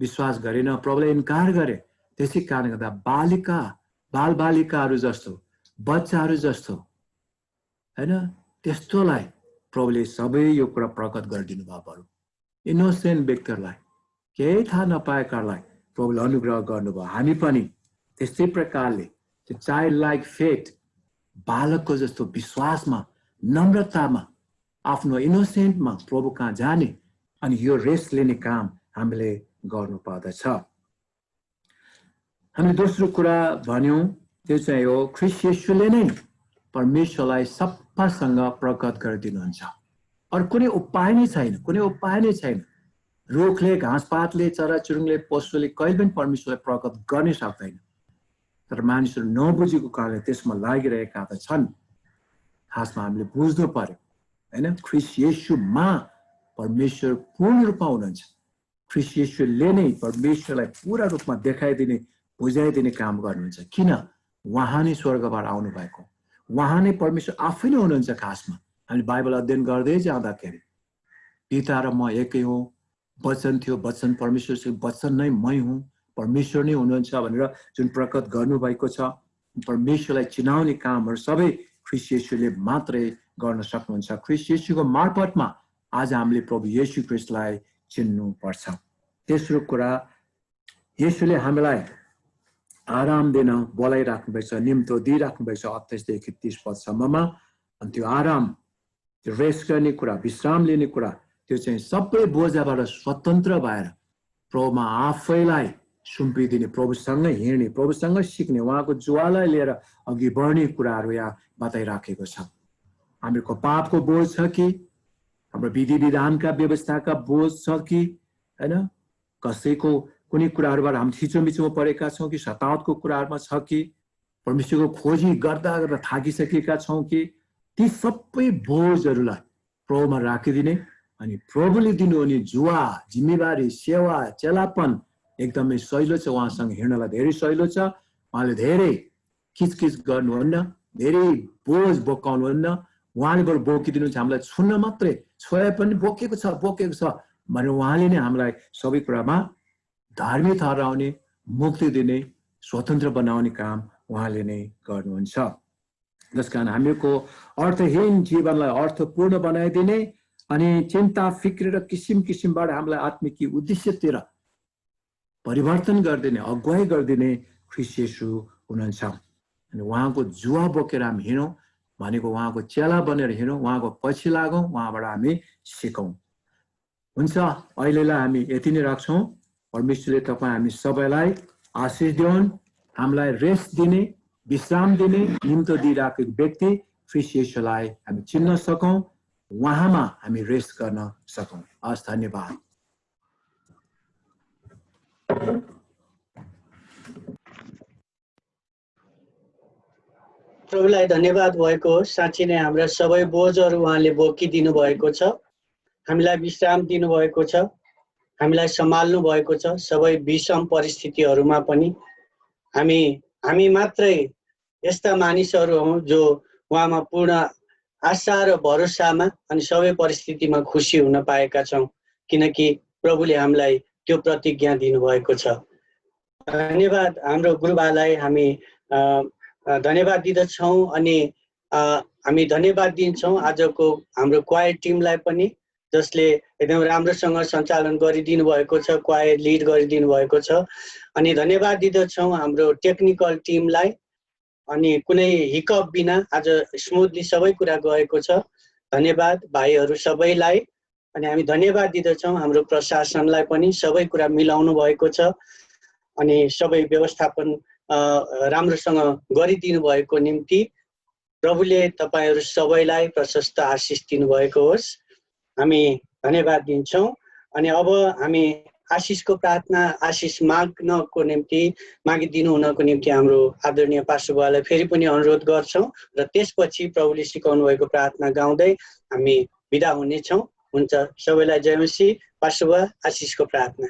विश्वास गरेन, प्रभुलाई इन्कार गरे। त्यसै कारणले गर्दा बालिका, बालबालिकाहरू जस्तो, बच्चाहरू जस्तो हैन, त्यस्तोलाई प्रभुले सबै यो कुरा प्रकट गरिदिनु भयो। बरु इनोसेन्ट व्यक्तिहरूलाई, केही थाहा नपाएकालाई प्रभुले अनुग्रह गर्नुभयो। हामी पनि त्यस्तै प्रकारले त्यो चाइल्ड लाइक फेथ, बालकको जस्तो विश्वासमा, नम्रतामा, आफ्नो इनोसेन्टमा प्रभु कहाँ जाने अनि यो रेस्ट लिने काम हामीले गर्नु पर्दछ। हामी दोस्रो कुरा भन्यौं, त्यो चाहिँ हो ख्रीष्ट येशूले नै परमेश्वरलाई सफासँग प्रकट गरिदिनुहुन्छ। अरू कुनै उपाय नै छैन, कुनै उपाय नै छैन। रुखले, घाँसपातले, चराचुरुङले, पशुले कहिले पनि परमेश्वरलाई प्रकट गर्नै सक्दैन। तर मानिसहरू नबुझेको कारणले त्यसमा लागिरहेका त छन्। खासमा हामीले बुझ्नु पर्यो हैन, ख्रीष्ट येशूमा परमेश्वर पूर्ण रूपमा हुनुहुन्छ। ख्रीष्ट येशूले नै परमेश्वरलाई पूरा रूपमा देखाइदिने, बुझाइदिने काम गर्नुहुन्छ। किन? उहाँ नै स्वर्गबाट आउनु भएको, उहाँ नै परमेश्वर आफै नै हुनुहुन्छ। खासमा हामीले बाइबल अध्ययन गर्दै जाँदाखेरि पिता र म एकै हुँ, वचन थियो, वचन परमेश्वर थियो, वचन नै मै हुँ, परमेश्वर नै हुनुहुन्छ भनेर जुन प्रकट गर्नुभएको छ। परमेश्वरलाई चिनाउने कामहरू सबै ख्रीष्ट येशूले मात्रै गर्न सक्नुहुन्छ। ख्रीष्ट येशूको मार्फतमा आज हामीले प्रभु येशू ख्रीष्टलाई चिन्नु पर्छ। तेस्रो कुरा, येशूले हामीलाई आराम दिन बोलाइराख्नु भएको छ, निम्तो दिइराख्नु भएको छ 28 देखि 30 पदसम्ममा। अनि त्यो आराम, त्यो रेस्ट गर्ने कुरा, विश्राम लिने कुरा, त्यो चाहिँ सबै बोझाबाट स्वतन्त्र भएर प्रभुमा आफैलाई सुम्पिदिने, प्रभुसँग हिँड्ने, प्रभुसँग सिक्ने, उहाँको ज्वाला लिएर अघि बढ्ने कुराहरू यहाँ बताइराखेको छ। हामीहरूको पापको बोझ छ कि, हाम्रो विधि विधानका व्यवस्थाका बोझ छ कि, हैन, कसैको कुनै कुराहरूबाट हामी थिचोमिचोमा परेका छौँ कि, सतावतको कुराहरूमा छ कि, परमेश्वरको खोजी गर्दा गर्दा थाकिसकेका छौँ कि, ती सबै बोझहरूलाई प्रभुमा राखिदिने अनि प्रभुले दिनुहुने जुवा, जिम्मेवारी, सेवा, चेलापन एकदमै सहिलो छ। उहाँसँग हिँड्नलाई धेरै सहिलो छ। उहाँले धेरै किचकिच गर्नुहुन्न, धेरै बोझ बोकाउनुहुन्न। उहाँले बरु बोकिदिनुहुन्छ, हामीलाई छुन्न मात्रै, छोए पनि बोकेको छ भनेर उहाँले नै हामीलाई सबै कुरामा धार्मिक ठहराउने, मुक्ति दिने, स्वतन्त्र बनाउने काम उहाँले नै गर्नुहुन्छ। जसकारण हामीको अर्थहीन जीवनलाई अर्थपूर्ण बनाइदिने अनि चिन्ता फिक्र र किसिम किसिमबाट हामीलाई आत्मिक उद्देश्यतिर परिवर्तन गरिदिने, अगुवाई गरिदिने ख्रीष्ट येशू हुनुहुन्छ। अनि उहाँको जुवा बोकेर हामी हिँडौँ भनेको उहाँको चेला बनेर हिँडौँ, उहाँको पछि लागौँ, उहाँबाट हामी सिकौँ। हुन्छ, अहिलेलाई हामी यति नै राख्छौँ। परमेश्वरले तपाईँ हामी सबैलाई आशिष दिउन्, हामीलाई रेस्ट दिने, विश्राम दिने, निम्तो दिइराखेको व्यक्ति ख्रीष्ट येशूलाई हामी चिन्न सकौँ, उहाँमा हामी रेस्ट गर्न सकौँ। हस्, धन्यवाद। प्रभुलाई धन्यवाद भएको हो। साँच्चै नै हाम्रा सबै बोझहरू उहाँले बोकिदिनु भएको छ, हामीलाई विश्राम दिनुभएको छ, हामीलाई सम्हाल्नु भएको छ। सबै विषम परिस्थितिहरूमा पनि हामी मात्रै यस्ता मानिसहरू हौँ जो उहाँमा पूर्ण आशा र भरोसामा अनि सबै परिस्थितिमा खुसी हुन पाएका छौँ, किनकि प्रभुले हामीलाई त्यो प्रतिज्ञा दिनुभएको छ। धन्यवाद हाम्रो गुरुबालाई हामी धन्यवाद दिँदछौँ अनि हामी धन्यवाद दिन्छौँ आजको हाम्रो क्वायर टिमलाई पनि, जसले एकदम राम्रोसँग सञ्चालन गरिदिनु भएको छ, क्वायर लिड गरिदिनु भएको छ। अनि धन्यवाद दिँदछौँ हाम्रो टेक्निकल टिमलाई, अनि कुनै हिकअप बिना आज स्मुथली सबै कुरा गएको छ। धन्यवाद भाइहरू सबैलाई। अनि हामी धन्यवाद दिँदछौँ हाम्रो प्रशासनलाई पनि, सबै कुरा मिलाउनु भएको छ अनि सबै व्यवस्थापन राम्रोसँग गरिदिनु भएको निम्ति प्रभुले तपाईहरू सबैलाई प्रशस्त आशिष दिनुभएको होस्। हामी धन्यवाद दिन्छौँ। अनि अब हामी आशिषको प्रार्थना, आशिष मागिदिनु हुनको निम्ति हाम्रो आदरणीय पास्टरबालाई फेरि पनि अनुरोध गर्छौँ र त्यसपछि प्रभुले सिकाउनु भएको प्रार्थना गाउँदै हामी बिदा हुनेछौँ। हुन्छ, सबैलाई जय मसीह। पास्टरबा, आशिषको प्रार्थना।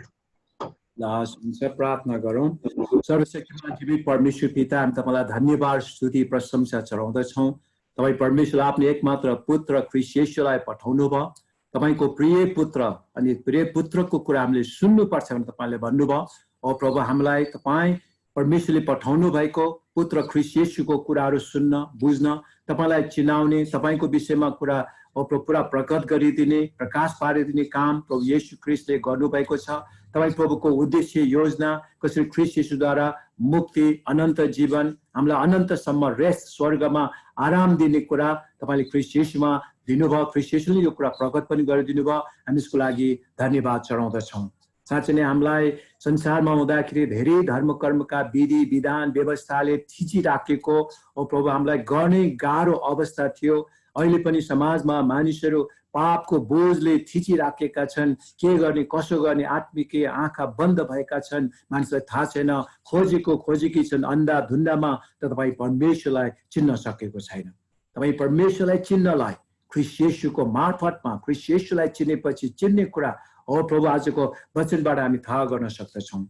हुन्छ, प्रार्थना गरौँ। सर्वशक्तिमान जीवित परमेश्वर पिता, हामी तपाईँलाई धन्यवाद, स्तुति, प्रशंसा चढाउँदछौँ। तपाईँ परमेश्वर आफ्नो एकमात्र पुत्र ख्रीष्ट येशूलाई पठाउनु भयो। तपाईँको प्रिय पुत्र अनि प्रिय पुत्रको कुरा हामीले सुन्नुपर्छ भने तपाईँले भन्नुभयो। ओ प्रभु, हामीलाई तपाईँ परमेश्वरले पठाउनु भएको पुत्र ख्रीष्ट येशूको कुराहरू सुन्न, बुझ्न, तपाईँलाई चिनाउने, तपाईँको विषयमा कुरा पुरा प्रकट गरिदिने, प्रकाश पारिदिने काम प्रभु येशू ख्रीष्टले गर्नुभएको छ। तपाईँ प्रभुको उद्देश्य, योजना कसरी ख्रीष्ट येशूद्वारा मुक्ति, अनन्त जीवन, हामीलाई अनन्तसम्म रेस्ट, स्वर्गमा आराम दिने कुरा तपाईँले ख्रीष्ट येशूमा दिनुभयो। ख्रीष्ट येशूले यो कुरा प्रकट पनि गरिदिनु भयो। हामी यसको लागि धन्यवाद चढाउँदछौँ। साँच्चै नै हामीलाई संसारमा हुँदाखेरि धेरै धर्म कर्मका विधि विधान व्यवस्थाले थिचिराखेको ओ प्रभु हामीलाई गर्ने गाह्रो अवस्था थियो। अहिले पनि समाजमा मानिसहरू पापको बोझले थिचिराखेका छन्। के गर्ने, कसो गर्ने, आत्मिक आँखा बन्द भएका छन्, मानिसलाई थाहा छैन, खोजेकी छन् अन्धा धुन्दामा। त तपाईँ परमेश्वरलाई चिन्न सकेको छैन। तपाईँ परमेश्वरलाई चिन्नलाई ख्रीष्ट येशूको मार्फतमा, ख्रीष्ट येशूलाई चिनेपछि चिन्ने कुरा हो प्रभु आजको वचनबाट हामी थाहा गर्न सक्दछौँ।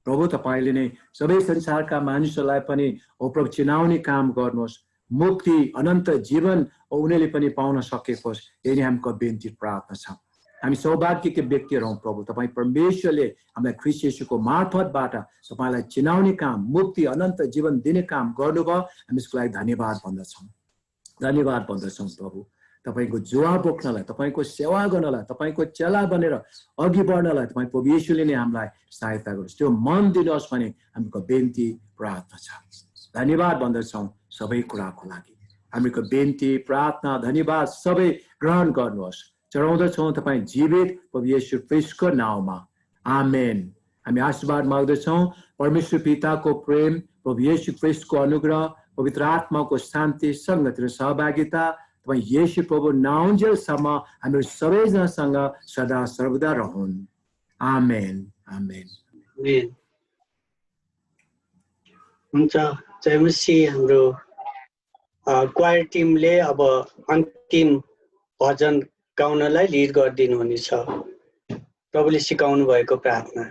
प्रभु, तपाईँले नै सबै संसारका मानिसहरूलाई पनि हो प्रभु चिनाउने काम गर्नुहोस्। मुक्ति, अनन्त जीवन उनीहरूले पनि पाउन सकेको होस्। यही नै हामीको बिन्ती प्रार्थना छ। हामी सौभाग्यका व्यक्तिहरू हौँ प्रभु। तपाईँ परमेश्वरले हामीलाई ख्रीष्ट येशूको मार्फतबाट तपाईँलाई चिनाउने काम, मुक्ति, अनन्त जीवन दिने काम गर्नुभयो। हामी यसको लागि धन्यवाद भन्दछौँ। धन्यवाद भन्दछौँ प्रभु। तपाईको जवाब बोक्नलाई, तपाईको सेवा गर्नलाई, तपाईको चेला बनेर अघि बढ्नलाई तपाईँ प्रभु येशूले नै हामीलाई सहायता गर्नुहोस्। त्यो मन दिनुहोस् भन्ने हामीको बिन्ती प्रार्थना छ। धन्यवाद भन्दछौँ सबै कुराको लागि। हामीको बिन्ती प्रार्थना धन्यवाद सबै ग्रहण गर्नुहोस्। चढाउँदछौँ तपाईँ जीवित प्रभु येशू ख्रीष्टको नाउँमा, आमेन। हामी आशीर्वाद माग्दछौँ। परमेश्वर पिताको प्रेम, प्रभु येशू ख्रीष्टको अनुग्रह, पवित्र आत्माको शान्ति, संगति र सहभागिता तपाईँ येशू प्रभु नआउन्जेलसम्म हाम्रो सबैजनासँग सदा सर्वदा रहून्, आमेन, आमेन। हुन्छ, जयमसी। हाम्रो क्वायर टिमले अब अन्तिम भजन गाउनलाई लिड गरिदिनु हुनेछ। प्रभुले सिकाउनु भएको प्रार्थना।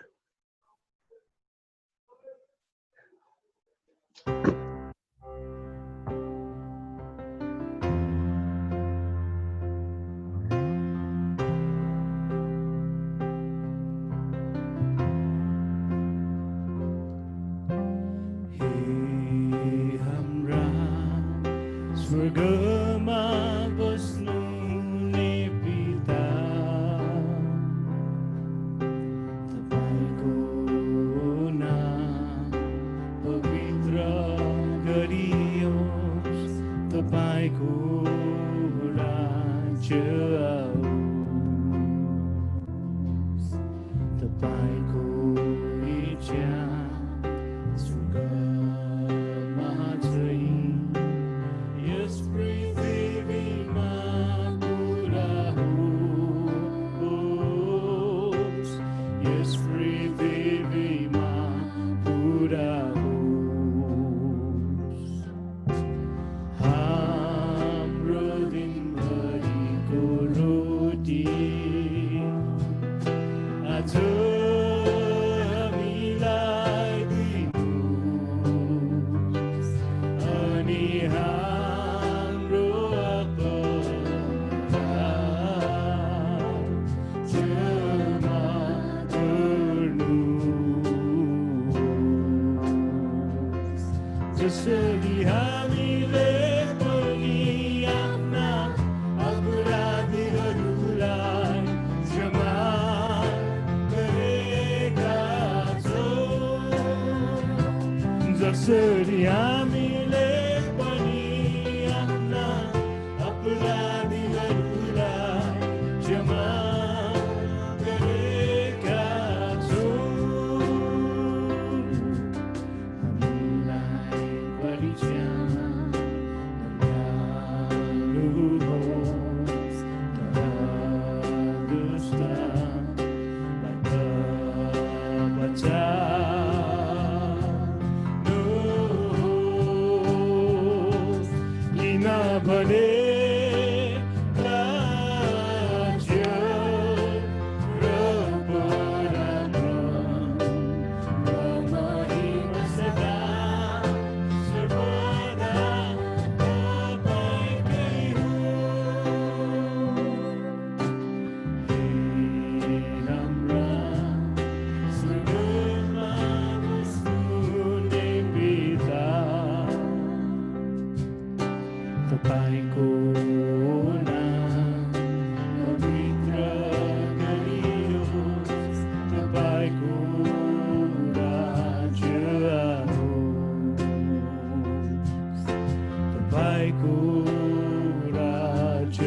स्वर्गमा बस्नुहुने पिता, तपाईको नाम पवित्र गरियोस्, तपाईको राज्य आओस्, तपाईको इच्छा स्वर्गमा झैं यस पृथ्वीमा पुरा होस्, यस पृथ्वीमा पुरा होस्। हाम्रो दिनभरिको रोटी आज हामीलाई दिनुहोस्, अनि हाम्रो अपराध क्षमा गर्नुहोस्, जसरी हामीले पनि आफ्ना अपराधीहरूलाई क्षमा गरेका छौँ, जसरी हामीले पनि आफ्ना अपराधीहरूलाई क्षमा गरेका छौँ। हामीलाई परीक्षामा नल्याउनुहोस्, तर दुष्टबाट बचाउनुहोस्, किनभने राज्य र पराक्रम र महिमा सदा सर्वदा तपाईँकै हो। हे हाम्रा स्वर्गमा बस्नुहुने पिता, तपाईको नाम पवित्र गरियोस्, तपाईको राज्य आओस्, तपाईँको राज्य